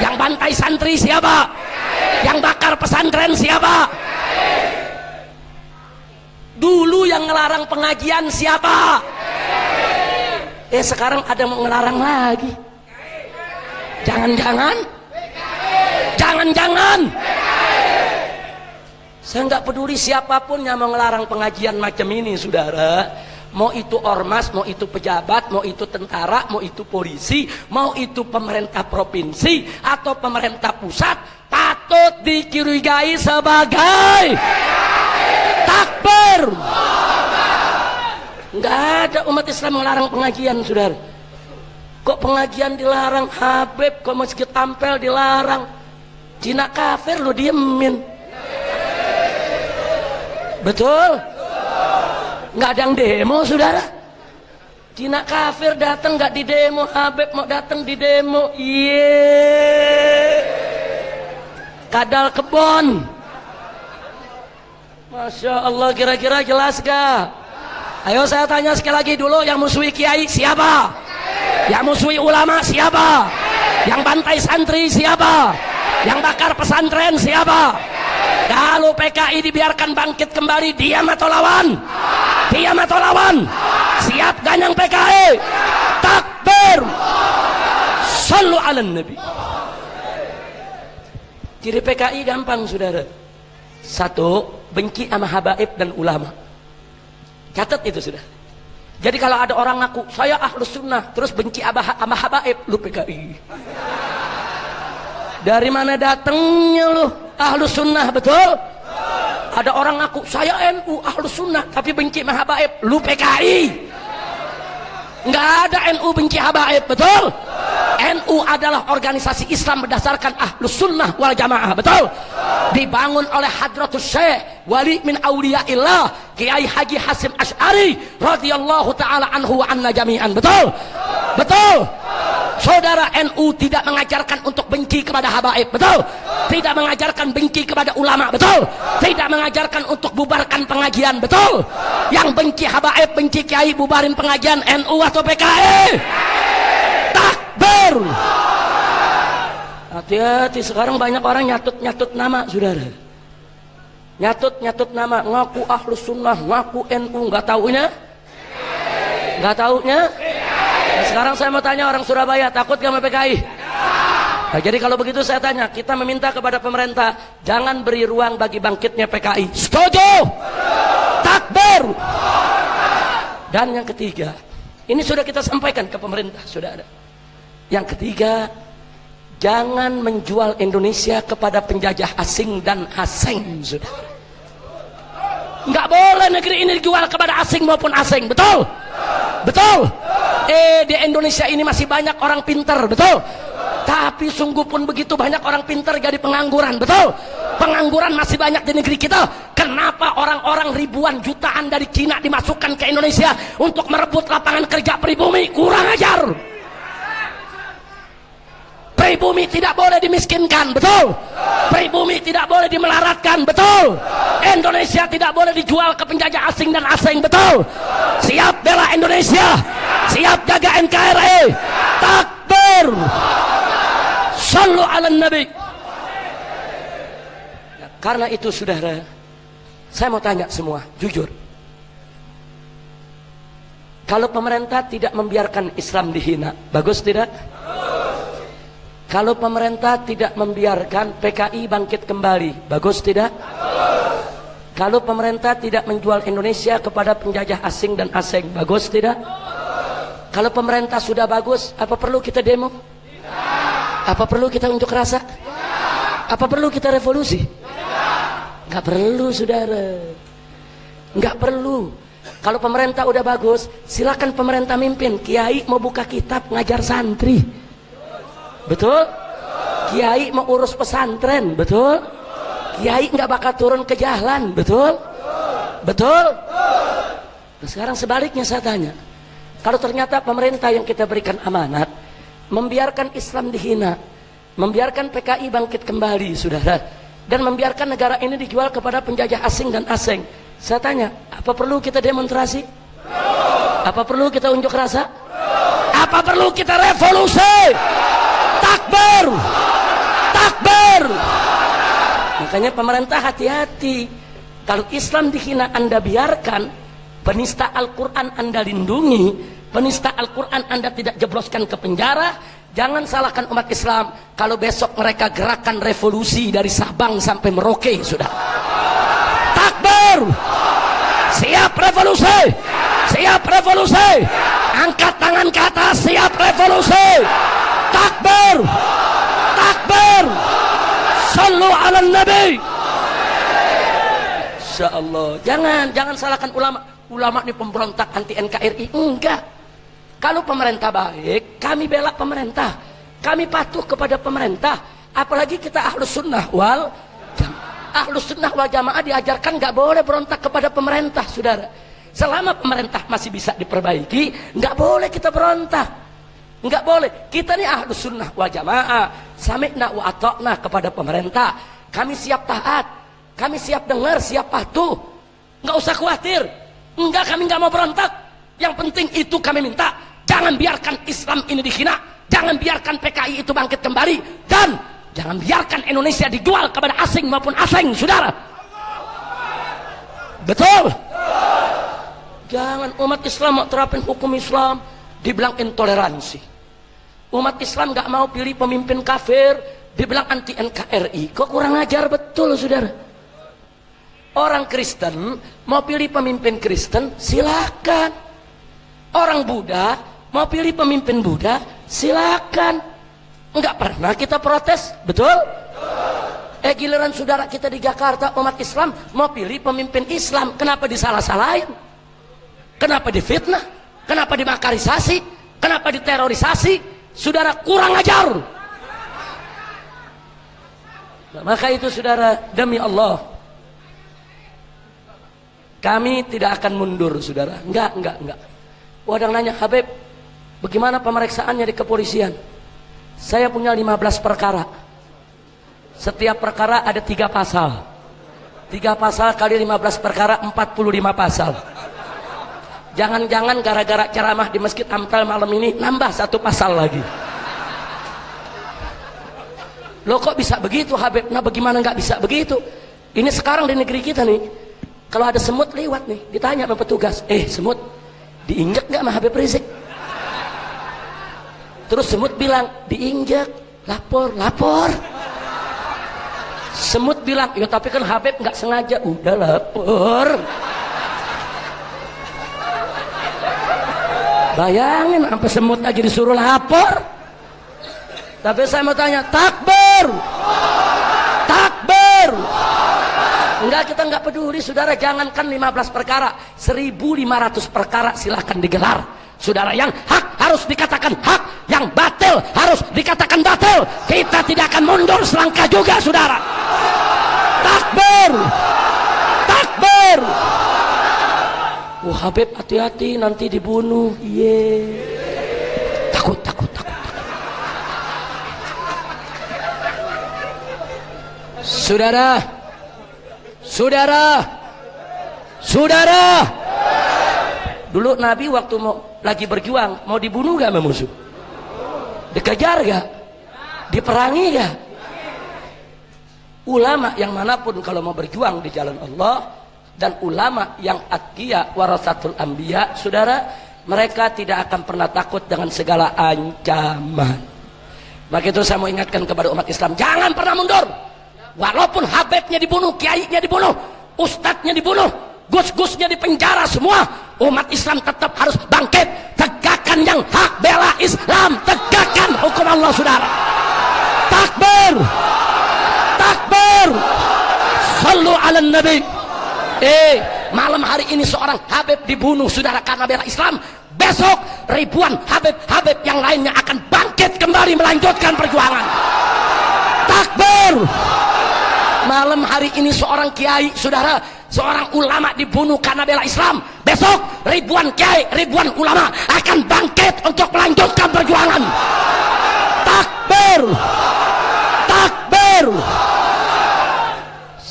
Yang bantai santri siapa? Yang bakar pesantren siapa? Dulu yang ngelarang pengajian siapa? Sekarang ada yang mau ngelarang lagi. Jangan-jangan saya nggak peduli siapapun yang mau ngelarang pengajian macam ini, saudara. Mau itu ormas, mau itu pejabat, mau itu tentara, mau itu polisi, mau itu pemerintah provinsi atau pemerintah pusat, patut dicurigai sebagai takbir. Nggak ada umat Islam melarang pengajian, saudara. Kok pengajian dilarang? Habib, kok masjid Ampel dilarang? Cina kafir lo diemin. Betul? Nggak ada yang demo, saudara. Cina kafir datang nggak di demo, Habib mau datang di demo. Kadal kebon. Masya Allah, kira-kira jelas gak? Ayo saya tanya sekali lagi dulu, yang musuhi kiai siapa? Yang musuhi ulama siapa? Yang bantai santri siapa? Yang bakar pesantren siapa? Kalau PKI dibiarkan bangkit kembali, diam atau lawan? Diam atau lawan? Siap ganyang PKI? Takbir! Sallu ala Nabi. Ciri PKI gampang, saudara. Satu, benci sama habaib dan ulama. Catat itu, sudah. Jadi kalau ada orang ngaku saya ahlus sunnah terus benci sama habaib, lu PKI. Dari mana datangnya lu ahlus sunnah? Betul? Ada orang ngaku saya NU ahlus sunnah tapi benci sama habaib, lu PKI. Nggak ada NU benci habaib, betul? NU adalah organisasi Islam berdasarkan ahlus sunnah wal jamaah, betul? Dibangun oleh Hadratus Syekh Wali min Auliyaillah Kiai Haji Hasim Asy'ari radhiyallahu taala anhu wa anna jami'an, betul? Betul? Saudara, NU tidak mengajarkan untuk benci kepada habaib, betul? Tidak mengajarkan benci kepada ulama, betul? Tidak mengajarkan untuk bubarkan pengajian, betul? Yang benci habaib, benci kiai, bubarin pengajian, NU atau PKI? Takbir! Hati-hati, sekarang banyak orang nyatut-nyatut nama, saudara. Nyatut-nyatut nama, ngaku ahlus sunnah, ngaku NU, nggak taunya? Nggak taunya? Nah, sekarang saya mau tanya orang Surabaya, takut gak sama PKI? Nah, jadi kalau begitu saya tanya, kita meminta kepada pemerintah, jangan beri ruang bagi bangkitnya PKI. Setuju? Takbir! Dan yang ketiga, ini sudah kita sampaikan ke pemerintah, saudara. Yang ketiga, jangan menjual Indonesia kepada penjajah asing dan asing, saudara. Nggak boleh negeri ini dijual kepada asing maupun asing, betul? Betul? Di Indonesia ini masih banyak orang pintar, betul? Tapi sungguh pun begitu banyak orang pintar jadi pengangguran, betul? Pengangguran masih banyak di negeri kita. Kenapa orang-orang ribuan jutaan dari Cina dimasukkan ke Indonesia untuk merebut lapangan kerja pribumi? Kurang ajar. Pribumi tidak boleh dimiskinkan, betul? Pribumi tidak boleh dimelaratkan, betul? Indonesia tidak boleh dijual ke penjajah asing dan asing, betul? Siap bela Indonesia, siap jaga NKRI. Takbir! Sallu ala Nabi. Karena itu, saudara, saya mau tanya semua, jujur. Kalau pemerintah tidak membiarkan Islam dihina, bagus tidak? Kalau pemerintah tidak membiarkan PKI bangkit kembali, bagus tidak? Bagus. Kalau pemerintah tidak menjual Indonesia kepada penjajah asing dan asing, bagus tidak? Bagus. Kalau pemerintah sudah bagus, apa perlu kita demo? Tidak. Apa perlu kita unjuk rasa? Tidak. Apa perlu kita revolusi? Nggak perlu, saudara. Nggak perlu. Kalau pemerintah udah bagus, silakan pemerintah mimpin. Kiai mau buka kitab ngajar santri, betul? Kiai mau urus pesantren, betul? Kiai nggak bakal turun ke jalan, betul? Betul? Nah, sekarang sebaliknya saya tanya, kalau ternyata pemerintah yang kita berikan amanat membiarkan Islam dihina, membiarkan PKI bangkit kembali, saudara, dan membiarkan negara ini dijual kepada penjajah asing dan asing, saya tanya, apa perlu kita demonstrasi? Apa perlu kita unjuk rasa? Apa perlu kita revolusi? Takbir! Takbir! Makanya pemerintah hati-hati. Kalau Islam dihina Anda biarkan, penista Al-Quran Anda lindungi, penista Al-Quran Anda tidak jebloskan ke penjara. Jangan salahkan umat Islam kalau besok mereka gerakan revolusi dari Sabang sampai Merauke, sudah. Takbir! Siap revolusi! Siap revolusi! Angkat tangan ke atas, siap revolusi! Takbir! Takbir! Sallu ala Nabi! Insyaallah. Jangan salahkan ulama. Ulama ini pemberontak anti NKRI. Enggak. Kalau pemerintah baik, kami bela pemerintah. Kami patuh kepada pemerintah. Apalagi kita ahlus sunnah wal jamaah. Ahlus sunnah wal jamaah diajarkan nggak boleh berontak kepada pemerintah, saudara. Selama pemerintah masih bisa diperbaiki, nggak boleh kita berontak. Nggak boleh. Kita nih ahlus sunnah wal jamaah, sami'na wa ata'na kepada pemerintah. Kami siap taat. Kami siap dengar, siap patuh. Nggak usah khawatir. Enggak, kami nggak mau berontak. Yang penting itu kami minta, jangan biarkan Islam ini dihina, jangan biarkan PKI itu bangkit kembali, dan jangan biarkan Indonesia dijual kepada asing maupun asing, saudara. Betul? Jangan umat Islam mau terapin hukum Islam dibilang intoleransi. Umat Islam nggak mau pilih pemimpin kafir dibilang anti NKRI. Kok kurang ajar betul, saudara. Orang Kristen mau pilih pemimpin Kristen, silakan. Orang Buddha mau pilih pemimpin Buddha, silakan. Enggak pernah kita protes, betul? Giliran saudara kita di Jakarta umat Islam mau pilih pemimpin Islam, kenapa disalah-salahin? Kenapa difitnah? Kenapa dimakarisasi? Kenapa diterorisasi? Saudara kurang ajar. Nah, maka itu saudara, demi Allah, kami tidak akan mundur, saudara. Enggak. Ada yang nanya, Habib, bagaimana pemeriksaannya di kepolisian? Saya punya 15 perkara. Setiap perkara ada 3 pasal. 3 pasal kali 15 perkara, 45 pasal. Jangan-jangan gara-gara ceramah di Masjid Amtal malam ini nambah 1 pasal lagi. Loh kok bisa begitu, Habib? Nah bagaimana nggak bisa begitu? Ini sekarang di negeri kita nih, kalau ada semut lewat nih, ditanya sama petugas, semut diinjak nggak sama Habib Rizik? Terus semut bilang, diinjak, lapor. Semut bilang, ya tapi kan Habib nggak sengaja, udah lapor. Bayangin, sampai semut aja disuruh lapor. Tapi saya mau tanya, takbir! Takbir! Enggak, kita enggak peduli, saudara. Jangankan 15 perkara, 1.500 perkara silahkan digelar. Saudara, yang hak harus dikatakan hak, yang batil harus dikatakan batil. Kita tidak akan mundur selangkah juga, saudara. Takbir! Takbir! Habib hati-hati nanti dibunuh. Takut. Saudara, dulu Nabi waktu lagi berjuang mau dibunuh gak sama musuh? Dikejar gak? Diperangi gak? Ulama yang manapun kalau mau berjuang di jalan Allah, dan ulama yang atqiya warasatul anbiya, saudara, mereka tidak akan pernah takut dengan segala ancaman. Maka itu saya mau ingatkan kepada umat Islam, jangan pernah mundur. Walaupun Habibnya dibunuh, kiainya dibunuh, ustadznya dibunuh, gus-gusnya dipenjara semua, umat Islam tetap harus bangkit, tegakkan yang hak, bela Islam, tegakkan hukum Allah, saudara. Takbir! Sallu ala nabi. Malam hari ini seorang Habib dibunuh saudara karena bela Islam. Besok ribuan Habib yang lainnya akan bangkit kembali melanjutkan perjuangan. Takbir. Malam hari ini seorang kiai saudara, seorang ulama dibunuh karena bela Islam. Besok ribuan kiai, ribuan ulama akan bangkit untuk melanjutkan perjuangan. Takbir. Takbir.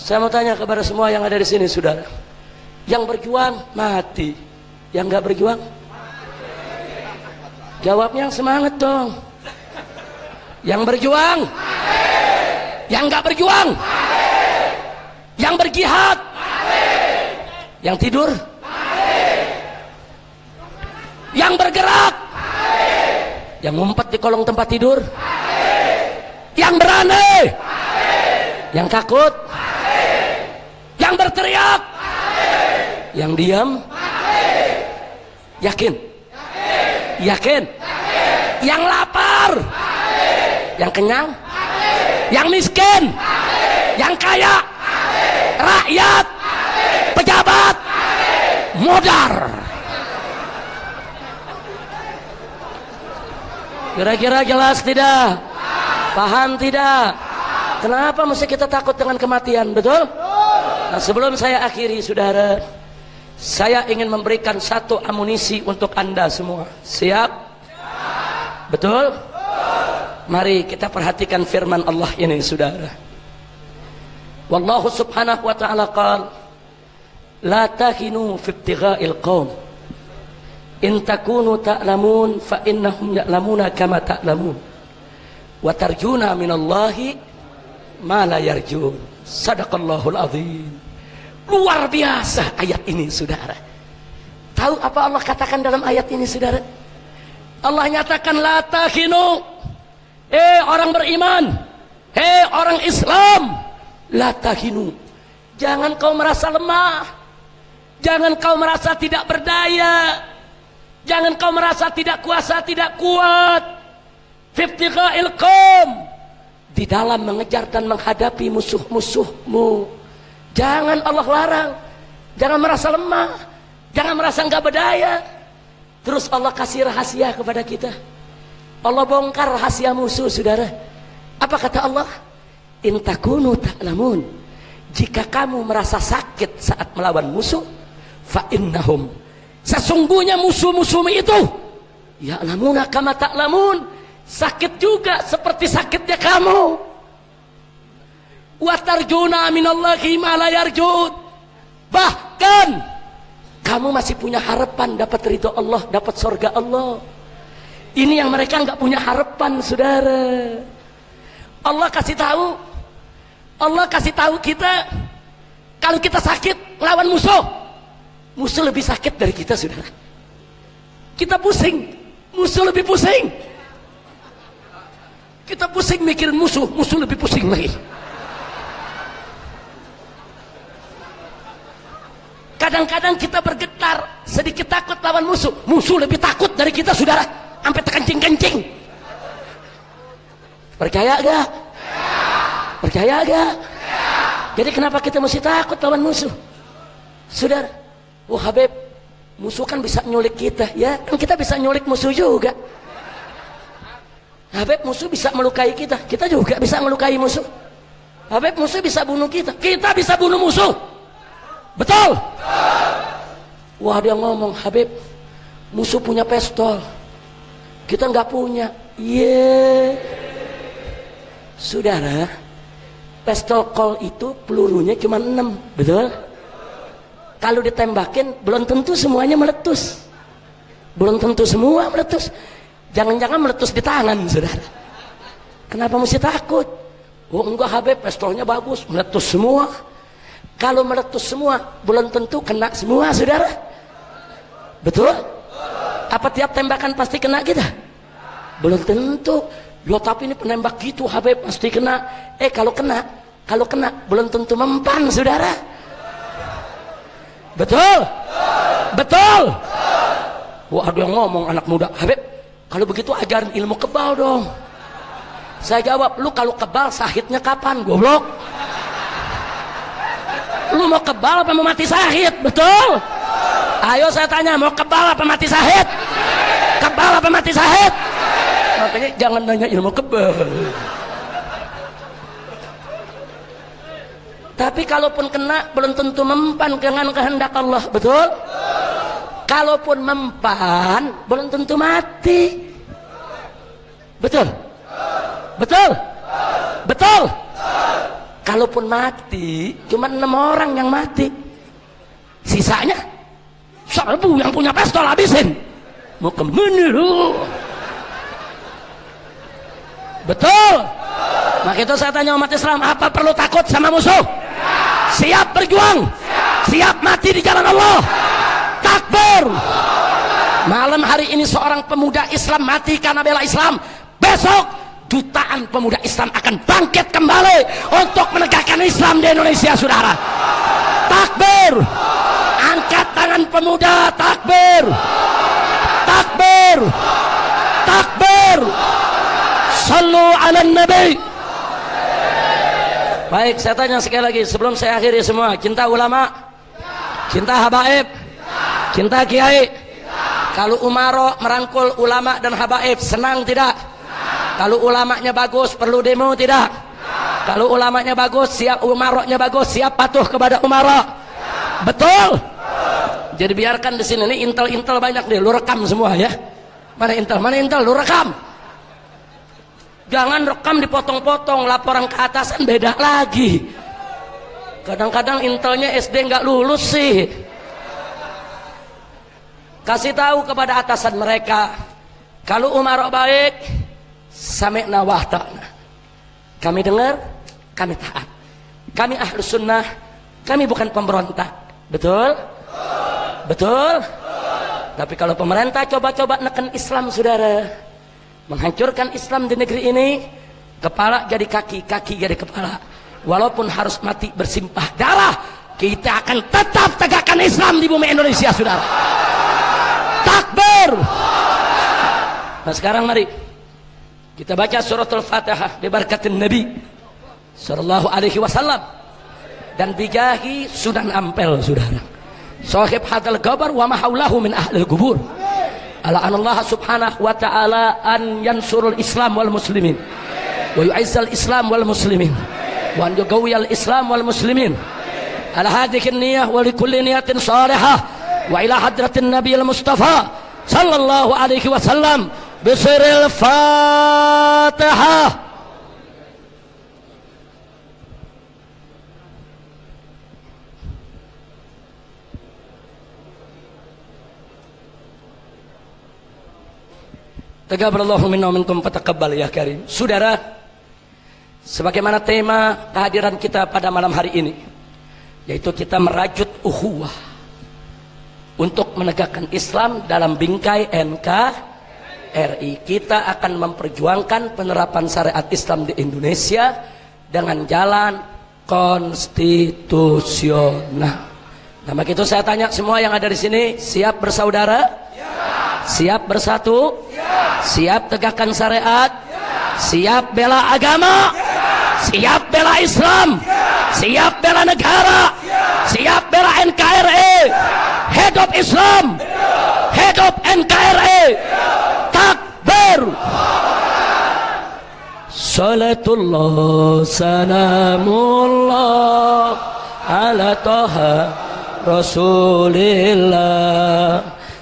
Saya mau tanya kepada semua yang ada di sini saudara, yang berjuang mati, yang nggak berjuang jawabnya yang semangat dong. Yang berjuang, yang nggak berjuang, yang berjihad, yang tidur, yang bergerak, yang ngumpet di kolong tempat tidur, yang berani, yang takut, yang berteriak, yang diam, yakin, yakin, yang lapar, yang kenyang, yang miskin, yang kaya, rakyat, pejabat, modar. Kira-kira jelas tidak? Paham tidak? Kenapa mesti kita takut dengan kematian? Betul? Nah, sebelum saya akhiri saudara, saya ingin memberikan satu amunisi untuk anda semua. Siap? Betul? Mari kita perhatikan firman Allah ini saudara. Wallahu subhanahu wa ta'ala qala la tahinu fi ibtigha'il qaum in takunu ta'lamun fa innahum ya'lamuna kama ta'lamun wa tarjuna minallahi ma la yarjun. Sadaqallahul azim. Luar biasa ayat ini saudara. Tahu apa Allah katakan dalam ayat ini saudara? Allah nyatakan la tahinu, orang beriman, orang Islam, la tahinu, jangan kau merasa lemah, jangan kau merasa tidak berdaya, jangan kau merasa tidak kuasa, tidak kuat. Fibtigha'il qaum, di dalam mengejar dan menghadapi musuh-musuhmu. Jangan Allah larang, jangan merasa lemah, jangan merasa enggak berdaya. Terus Allah kasih rahasia kepada kita. Allah bongkar rahasia musuh saudara. Apa kata Allah? In takunu ta'lamun, jika kamu merasa sakit saat melawan musuh, fa innahum, sesungguhnya musuh-musuhmu itu ya'lamuna kama ta'lamun, sakit juga seperti sakitnya kamu. Wa tarjuna minallahi ma la yarjun, bahkan kamu masih punya harapan dapat ridho Allah, dapat surga Allah. Ini yang mereka nggak punya harapan saudara. Allah kasih tahu kita, kalau kita sakit lawan musuh, musuh lebih sakit dari kita saudara. Kita pusing, musuh lebih pusing. Kita pusing mikirin musuh, musuh lebih pusing lagi. Kadang-kadang kita bergetar, sedikit takut lawan musuh, musuh lebih takut dari kita saudara, sampai terkencing-kencing. Percaya gak? Percaya gak? Jadi kenapa kita mesti takut lawan musuh saudara? Oh Habib, musuh kan bisa nyulik kita, ya kan kita bisa nyulik musuh juga. Habib, musuh bisa melukai kita, kita juga bisa melukai musuh. Habib, musuh bisa bunuh kita bisa bunuh musuh. Betul? Wah, dia ngomong, Habib, musuh punya pistol, kita nggak punya. Saudara, pistol Colt itu pelurunya cuma 6, betul? Kalau ditembakin belum tentu semuanya meletus, belum tentu semua meletus. Jangan-jangan meletus di tangan saudara. Kenapa mesti takut? Oh enggak Habib, pistolnya bagus, meletus semua. Kalau meletus semua belum tentu kena semua saudara. Betul? Apa tiap tembakan pasti kena kita? Belum tentu. Yo tapi ini penembak gitu Habib, pasti kena. Kalau kena belum tentu mempan saudara. Betul? Betul? Wah ada yang ngomong anak muda, Habib kalau begitu ajarin ilmu kebal dong. Saya jawab, lu kalau kebal sahidnya kapan goblok? Lu mau kebal apa mau mati syahid? Betul? Ayo saya tanya, mau kebal apa mati syahid? Kebal apa mati syahid? Makanya jangan nanya ilmu kebal. Tapi kalaupun kena belum tentu mempan dengan kehendak Allah. Betul? Kalaupun mempan belum tentu mati. Betul? Betul? Betul? Kalaupun mati cuma 6 orang yang mati, sisanya serbu yang punya pistol habisin. Mau kemana lu? Betul? Maka itu saya tanya umat Islam, apa perlu takut sama musuh? Siap berjuang, siap mati di jalan Allah. Takbir. Malam hari ini seorang pemuda Islam mati karena bela Islam. Besok jutaan pemuda Islam akan bangkit kembali untuk menegakkan Islam di Indonesia, saudara. Takbir. Angkat tangan pemuda. Takbir. Takbir. Takbir. Sallu ala nabi. Baik, saya tanya sekali lagi sebelum saya akhiri semua. Cinta ulama? Cinta habaib? Cinta kiai? Kalau Umaro merangkul ulama dan habaib, senang tidak? Kalau ulamanya bagus, perlu demo tidak? Kalau ulamanya bagus, siap, umaronya bagus, siap patuh kepada umaro. Betul? Jadi biarkan di sini nih intel-intel banyak nih, lu rekam semua ya. Mana intel? Mana intel? Lu rekam. Jangan rekam dipotong-potong, laporan ke atasan beda lagi. Kadang-kadang intelnya SD nggak lulus sih. Kasih tahu kepada atasan mereka, kalau umarok baik, sami'na wa ata'na. Kami dengar, kami taat. Kami ahlus sunnah, kami bukan pemberontak. Betul? Betul? Tapi kalau pemerintah coba-coba neken Islam, saudara, menghancurkan Islam di negeri ini, kepala jadi kaki, kaki jadi kepala. Walaupun harus mati bersimpah darah, kita akan tetap tegakkan Islam di bumi Indonesia, saudara. Takbir. Nah sekarang mari kita baca suratul Fatihah diberkatin Nabi sallallahu alaihi wasallam dan bijahi Sunan Ampel, saudara. Sahib hadal gabar wa mahaulahu min ahlil kubur. Ala anallah subhanahu wa ta'ala an yansurul Islam wal muslimin wa yu'izzal Islam wal muslimin wa an yugawiyal Islam wal muslimin. Ala hadhihi niyah wa likulli niyatin salihah wa ila hadratin Nabi al-Mustafa sallallahu alaihi wasallam bisiril Fatihah. Taqabbalallahu minna wa minkum fataqabbal ya karim. Saudara, sebagaimana tema kehadiran kita pada malam hari ini, yaitu kita merajut ukhuwah untuk menegakkan Islam dalam bingkai NKRI. Kita akan memperjuangkan penerapan syariat Islam di Indonesia dengan jalan konstitusional. Nah, begitu saya tanya semua yang ada di sini, siap bersaudara? Siap bersatu? Siap tegakkan syariat? Siap bela agama? Siap bela Islam? Siap bela negara? Siap bela NKRI? Hidup Islam, hidup NKRI. Takbir. Salatullah salamullah ala taha rasulillah.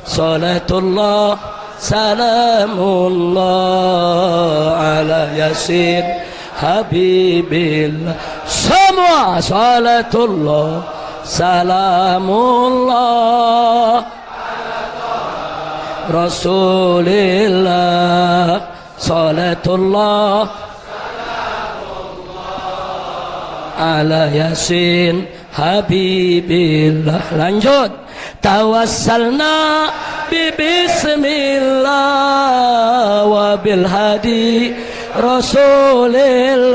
Salatullah salamullah ala yasin habibillah. Semua salatullah salamullah rasulillah. Salatullah ala yasin habibillah. Lanjut. Tawassalna bismillah wa bil hadi rasulillah.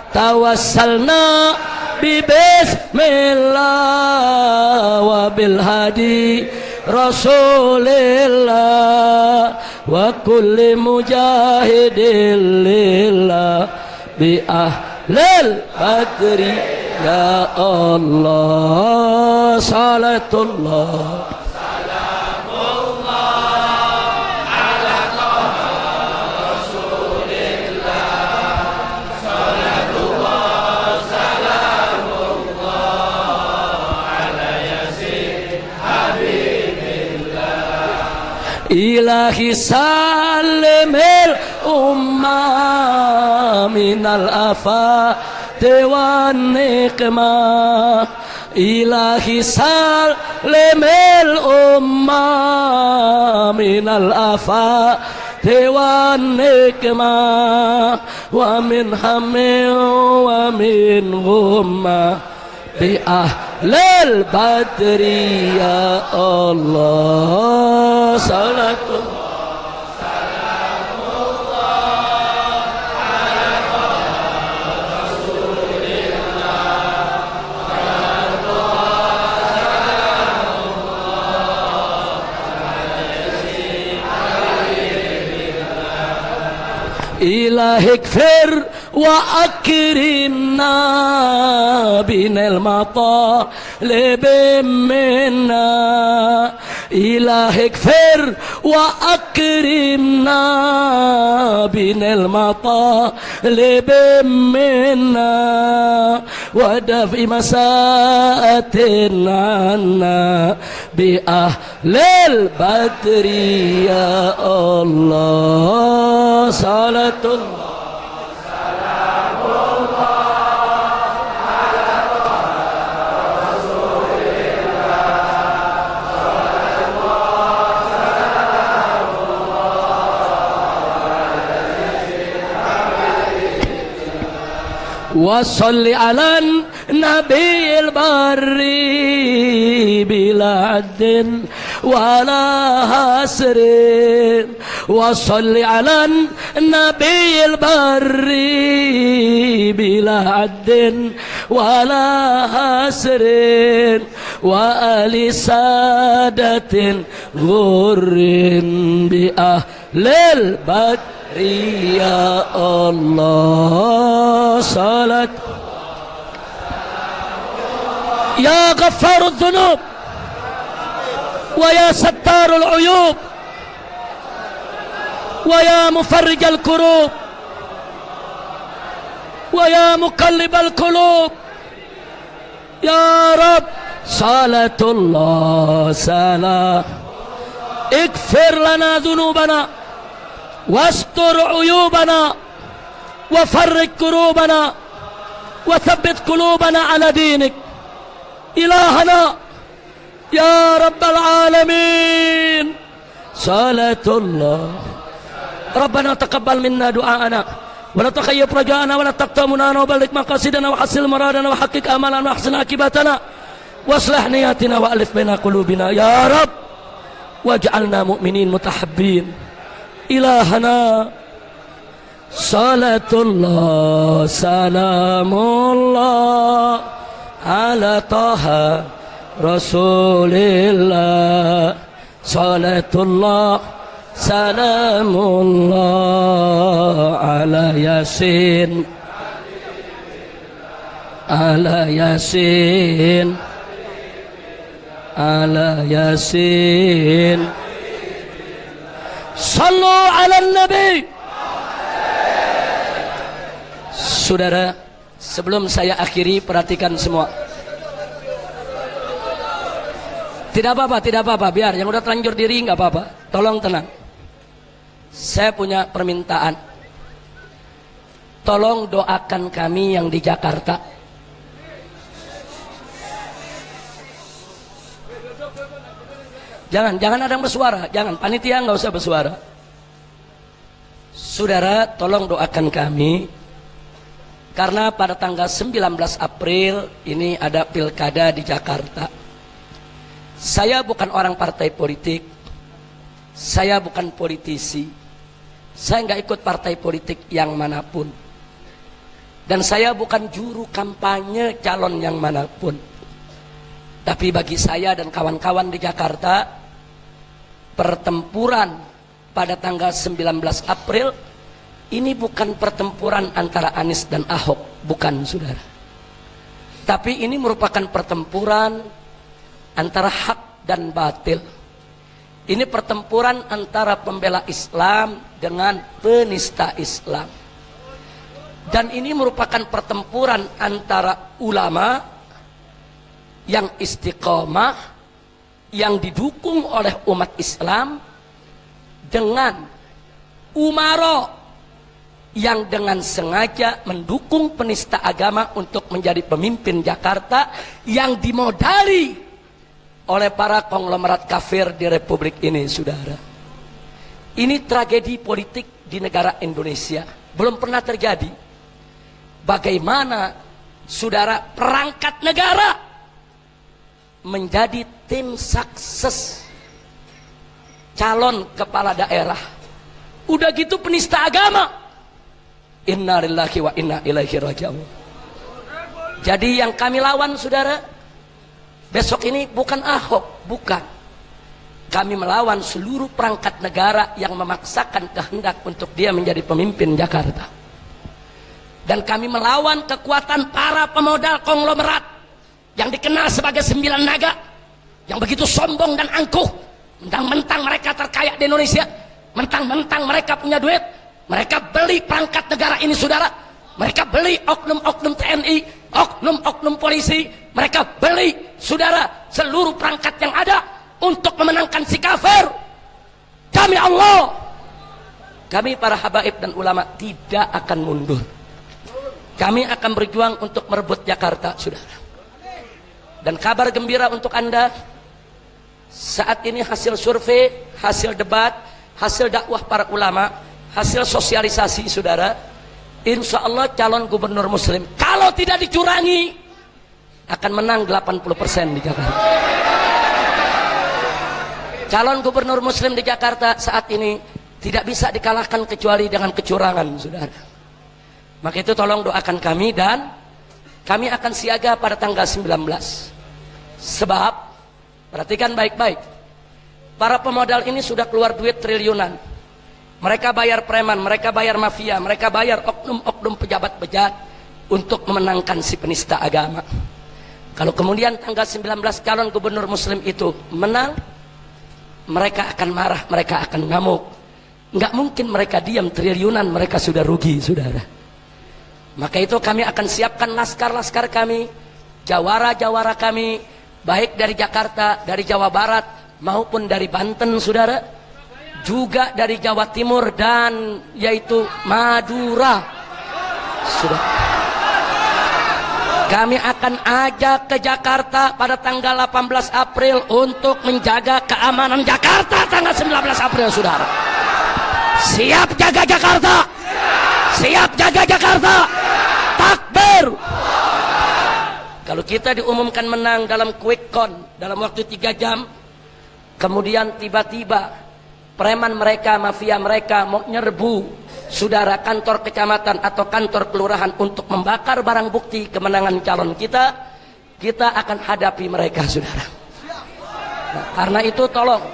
Tawassalna bismillah wa bil hadi rasulillah wa kulli mujahidin lillah bi ahlal badri ya Allah salatullah Ilahi salimil ummah minal afati wan nikmah Ilahi salimil ummah minal afati wan nikmah wa min hammin wa min ghummah bi ahlil badri ya Allah salatullah Ilahi kfir wa akrimna binal matalib minna Ilahi kfir wa akrimna binal matalib minna wa dafi masaatin anna bi ahlil badri ya Allah salatullah وصل على النبي البر بلا عد ولا حسر وصل على النبي البر بلا عد ولا حسر وآل سادة غر بأهل البدر Ya Allah salat Ya Ghaffarul Dhunub wa ya Sattarul Uyub wa ya Mufarrijal Kurub wa ya Muqallibal Qulub Ya Rabb salatullah salam Ighfir lana dhunubana واستر عيوبنا وفرج كروبنا وثبت قلوبنا على دينك إلهنا يا رب العالمين صلاة الله ربنا تقبل منا دعاءنا ولا تخيب رجاءنا ولا تقطع منانا وبلغ مقاصدنا وحصل مرادنا وحقق آمالنا واحسن عاقبتنا واصلح نياتنا وألف بين قلوبنا يا رب واجعلنا مؤمنين متحبين إلهنا صلاة الله سلام الله على طه رسول الله صلاة الله سلام الله على ياسين على ياسين على ياسين Sallu ala Nabi. Saudara, sebelum saya akhiri, perhatikan semua. Tidak apa-apa, biar yang udah terlanjur diri nggak apa-apa. Tolong tenang. Saya punya permintaan. Tolong doakan kami yang di Jakarta. Jangan ada yang bersuara, jangan, panitia nggak usah bersuara. Saudara, tolong doakan kami, karena pada tanggal 19 April ini ada pilkada di Jakarta. Saya bukan orang partai politik, saya bukan politisi, saya nggak ikut partai politik yang manapun, dan saya bukan juru kampanye calon yang manapun. Tapi bagi saya dan kawan-kawan di Jakarta, pertempuran pada tanggal 19 April Ini bukan pertempuran antara Anies dan Ahok, bukan saudara. Tapi ini merupakan pertempuran antara hak dan batil. Ini pertempuran antara pembela Islam dengan penista Islam. Dan ini merupakan pertempuran antara ulama yang istiqomah, yang didukung oleh umat Islam, dengan umaro yang dengan sengaja mendukung penista agama untuk menjadi pemimpin Jakarta yang dimodali oleh para konglomerat kafir di Republik ini, saudara. Ini tragedi politik di negara Indonesia. Belum pernah terjadi. Bagaimana, saudara, perangkat negara menjadi tim sukses calon kepala daerah. Udah gitu penista agama. Inna lillahi wa inna ilaihi raji'un. Jadi yang kami lawan, saudara, besok ini bukan Ahok, bukan. Kami melawan seluruh perangkat negara yang memaksakan kehendak untuk dia menjadi pemimpin Jakarta. Dan kami melawan kekuatan para pemodal konglomerat yang dikenal sebagai 9 naga, yang begitu sombong dan angkuh. Mentang-mentang mereka terkaya di Indonesia, mentang-mentang mereka punya duit, mereka beli perangkat negara ini, saudara. Mereka beli oknum-oknum TNI, oknum-oknum polisi. Mereka beli, saudara, seluruh perangkat yang ada untuk memenangkan si kafir. Demi Allah, kami para habaib dan ulama tidak akan mundur. Kami akan berjuang untuk merebut Jakarta, saudara. Dan kabar gembira untuk Anda, saat ini hasil survei, hasil debat, hasil dakwah para ulama, hasil sosialisasi, saudara, insya Allah calon gubernur muslim, kalau tidak dicurangi, akan menang 80% di Jakarta. Calon gubernur muslim di Jakarta saat ini tidak bisa dikalahkan kecuali dengan kecurangan, saudara. Maka itu tolong doakan kami, dan kami akan siaga pada tanggal 19. Sebab, perhatikan baik-baik, para pemodal ini sudah keluar duit triliunan. Mereka bayar preman, mereka bayar mafia, mereka bayar oknum-oknum pejabat-pejabat untuk memenangkan si penista agama. Kalau kemudian tanggal 19 calon gubernur muslim itu menang, mereka akan marah, mereka akan ngamuk. Nggak mungkin mereka diam, triliunan mereka sudah rugi, saudara. Maka itu kami akan siapkan laskar-laskar kami, jawara-jawara kami, baik dari Jakarta, dari Jawa Barat, maupun dari Banten, saudara, juga dari Jawa Timur, dan yaitu Madura. Sudah. Kami akan ajak ke Jakarta pada tanggal 18 April untuk menjaga keamanan Jakarta tanggal 19 April, saudara. Siap jaga Jakarta. Siap jaga Jakarta. Takbir. Kalau kita diumumkan menang dalam quick count, dalam waktu 3 jam, kemudian tiba-tiba preman mereka, mafia mereka mau nyerbu, saudara, kantor kecamatan atau kantor kelurahan untuk membakar barang bukti kemenangan calon kita, kita akan hadapi mereka, saudara. Nah, karena itu tolong,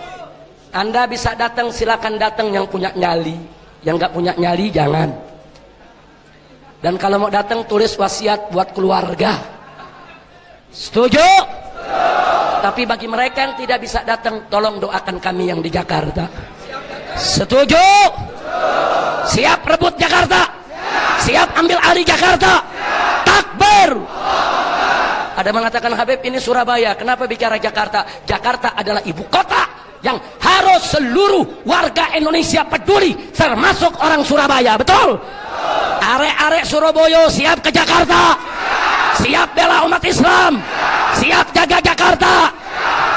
Anda bisa datang, silakan datang yang punya nyali. Yang nggak punya nyali jangan. Dan kalau mau datang, tulis wasiat buat keluarga. Setuju? Tapi bagi mereka yang tidak bisa datang, tolong doakan kami yang di Jakarta. Setuju? Siap rebut Jakarta? Siap ambil alih Jakarta? Takbir! Ada mengatakan, Habib, ini Surabaya, kenapa bicara Jakarta? Jakarta adalah ibu kota yang harus seluruh warga Indonesia peduli, termasuk orang Surabaya, betul? Arek-arek Surabaya siap ke Jakarta? Siap bela umat Islam? Siap jaga Jakarta?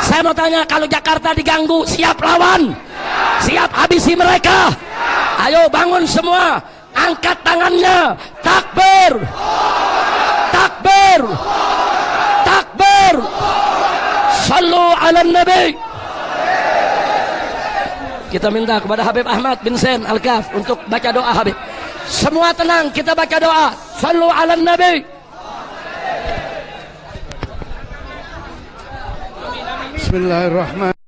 Saya mau tanya, kalau Jakarta diganggu, siap lawan? Siap habisi mereka? Ayo bangun semua, angkat tangannya, takbir, takbir, takbir, sallu ala nabi. Kita minta kepada Habib Ahmad bin Zain Al-Kaf untuk baca doa. Habib, semua tenang, kita baca doa, sallu ala nabi. Bismillahirrahmanirrahim.